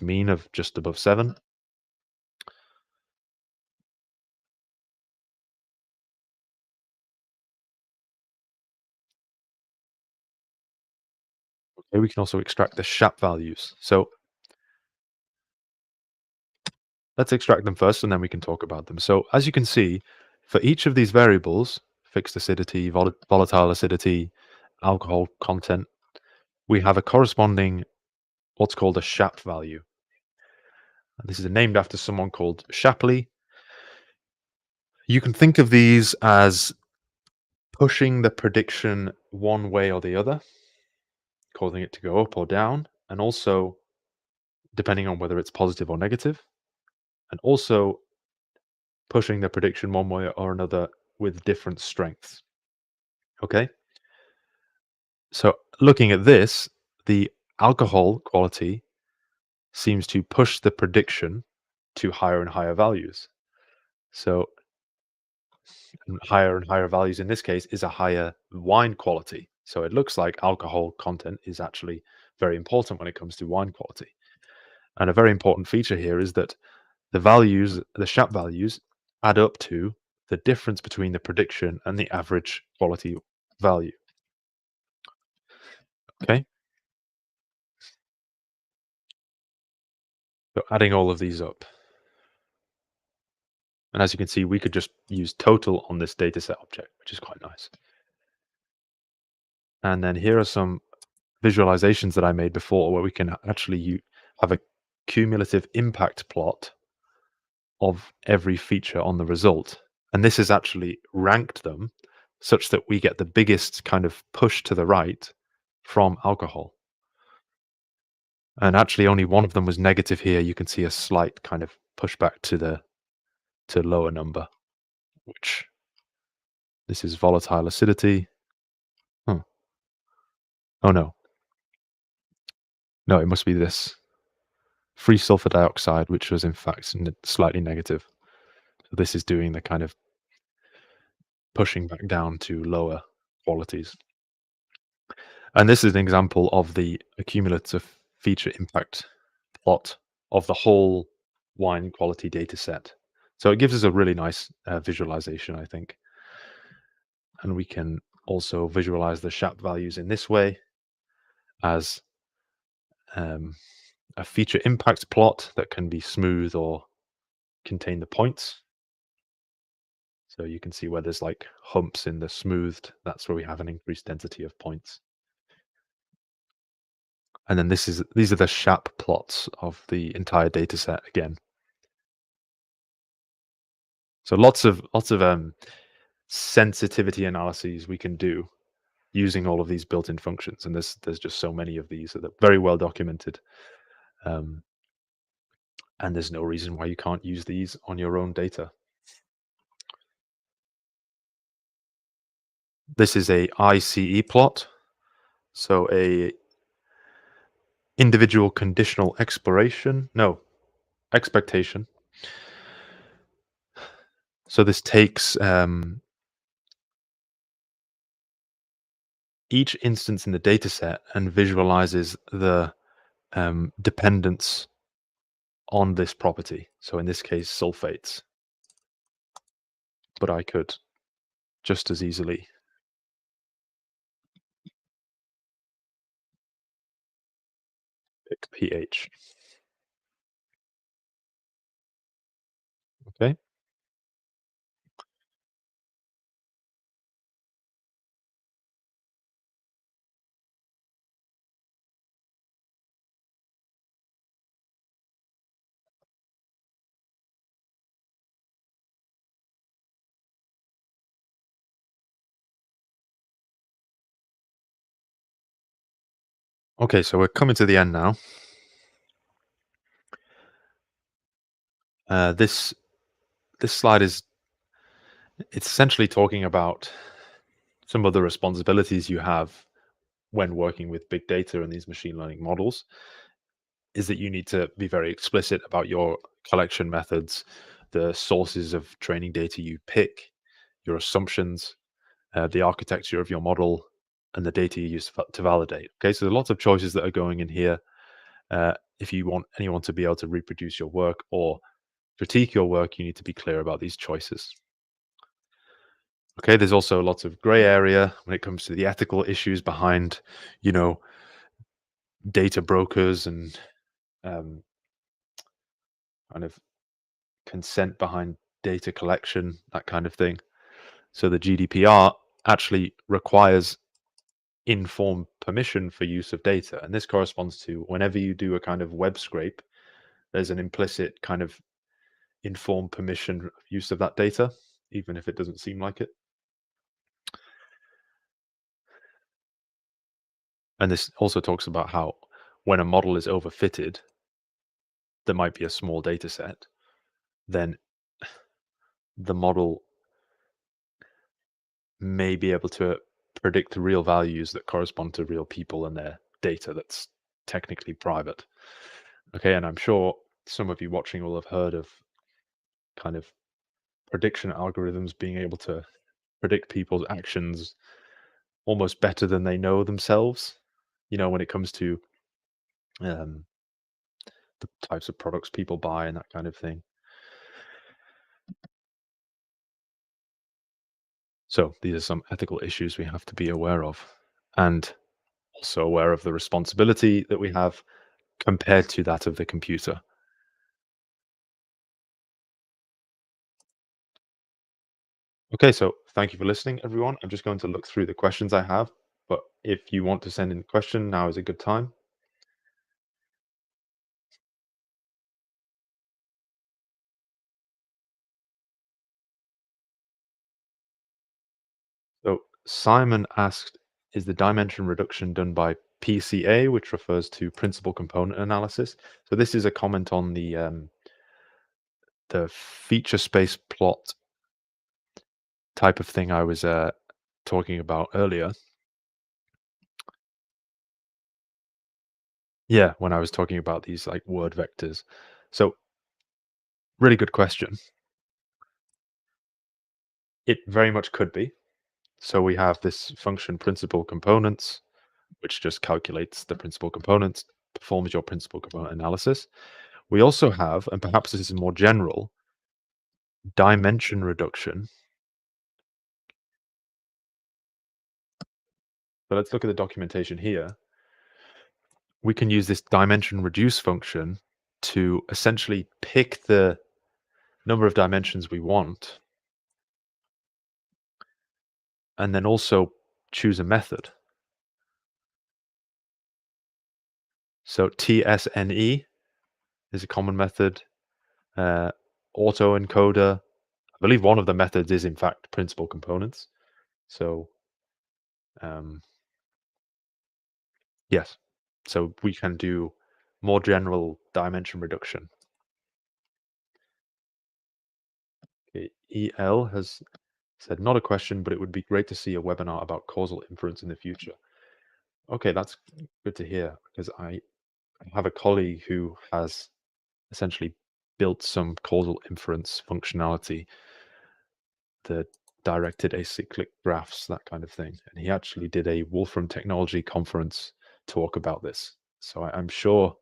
mean of just above 7. Okay, we can also extract the SHAP values. So let's extract them first, and then we can talk about them. So as you can see, for each of these variables, fixed acidity, volatile acidity, alcohol content, we have a corresponding what's called a SHAP value. And this is named after someone called Shapley. You can think of these as pushing the prediction one way or the other, causing it to go up or down, and also depending on whether it's positive or negative, and also pushing the prediction one way or another with different strengths. Okay? So looking at this, the alcohol quality seems to push the prediction to higher and higher values. So higher and higher values in this case is a higher wine quality. So it looks like alcohol content is actually very important when it comes to wine quality. And a very important feature here is that the values, the SHAP values, add up to the difference between the prediction and the average quality value. Okay. So adding all of these up. And as you can see, we could just use total on this dataset object, which is quite nice. And then here are some visualizations that I made before where we can actually have a cumulative impact plot of every feature on the result. And this has actually ranked them such that we get the biggest kind of push to the right from alcohol. And actually only one of them was negative here. You can see a slight kind of pushback to lower number, which this is volatile acidity. Huh. Oh no. No, it must be this. Free sulfur dioxide, which was in fact slightly negative. So this is doing the kind of pushing back down to lower qualities. And this is an example of the accumulative feature impact plot of the whole wine quality data set. So it gives us a really nice visualization, I think. And we can also visualize the SHAP values in this way as a feature impact plot that can be smooth or contain the points. So you can see where there's like humps in the smoothed, that's where we have an increased density of points. And then these are the SHAP plots of the entire data set again. So lots of sensitivity analyses we can do using all of these built-in functions, and there's just so many of these that are very well documented, and there's no reason why you can't use these on your own data. This is a ICE plot, so a individual conditional expectation. So this takes each instance in the data set and visualizes the dependence on this property. So in this case, sulfates. But I could just as easily pick pH. Okay. Okay, so we're coming to the end now. This slide it's essentially talking about some of the responsibilities you have when working with big data and these machine learning models. Is that you need to be very explicit about your collection methods, the sources of training data you pick, your assumptions, the architecture of your model, and the data you use to validate. Okay, so there are lots of choices that are going in here. If you want anyone to be able to reproduce your work or critique your work, you need to be clear about these choices. Okay, there's also lots of gray area when it comes to the ethical issues behind, data brokers and kind of consent behind data collection, that kind of thing. So the GDPR actually requires informed permission for use of data. And this corresponds to whenever you do a kind of web scrape, there's an implicit kind of informed permission use of that data, even if it doesn't seem like it. And this also talks about how when a model is overfitted, there might be a small data set, then the model may be able to predict real values that correspond to real people and their data that's technically private. Okay, and I'm sure some of you watching will have heard of kind of prediction algorithms being able to predict people's actions almost better than they know themselves, when it comes to um, the types of products people buy and that kind of thing. So these are some ethical issues we have to be aware of, and also aware of the responsibility that we have compared to that of the computer. Okay, so thank you for listening, everyone. I'm just going to look through the questions I have, but if you want to send in a question, now is a good time. So Simon asked, is the dimension reduction done by PCA, which refers to principal component analysis? So this is a comment on the feature space plot type of thing I was talking about earlier. Yeah, when I was talking about these like word vectors. So really good question. It very much could be. So we have this function principal components, which just calculates the principal components, performs your principal component analysis. We also have, and perhaps this is more general, dimension reduction. So let's look at the documentation here. we can use this dimension reduce function to essentially pick the number of dimensions we want and then also choose a method. So TSNE is a common method. Autoencoder, I believe one of the methods is in fact principal components. So yes, so we can do more general dimension reduction. Okay. EL has said, not a question, but it would be great to see a webinar about causal inference in the future. Okay, that's good to hear because I have a colleague who has essentially built some causal inference functionality, the directed acyclic graphs, that kind of thing. And he actually did a Wolfram Technology conference talk about this. So I'm sure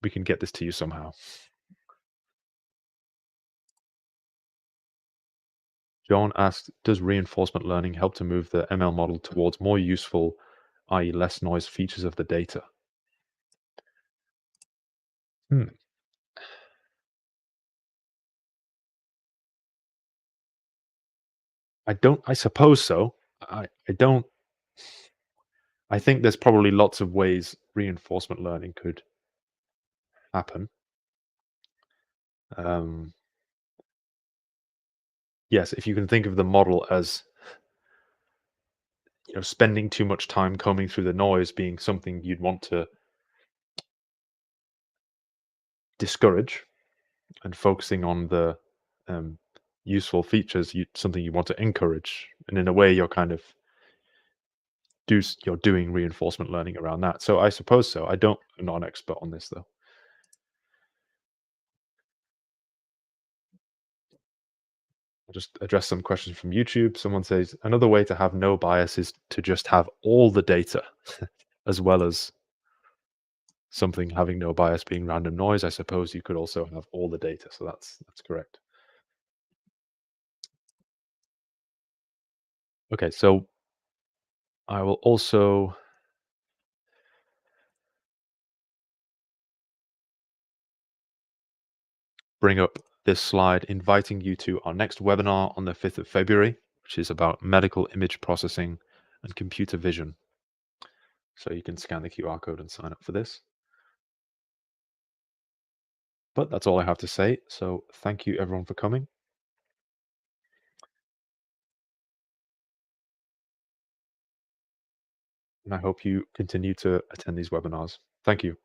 we can get this to you somehow. John asked, does reinforcement learning help to move the ML model towards more useful, i.e. less noise features of the data? I suppose so. I don't, I think there's probably lots of ways reinforcement learning could happen. Yes, if you can think of the model as spending too much time combing through the noise being something you'd want to discourage and focusing on the useful features, something you want to encourage. And in a way, you're kind of you're doing reinforcement learning around that. So I suppose so. I'm not an expert on this though. I'll just address some questions from YouTube. Someone says, another way to have no bias is to just have all the data as well as something having no bias being random noise. I suppose you could also have all the data. So that's correct. Okay, so I will also bring up this slide inviting you to our next webinar on the 5th of February, which is about medical image processing and computer vision. So you can scan the QR code and sign up for this. But that's all I have to say. So thank you everyone for coming. And I hope you continue to attend these webinars. Thank you.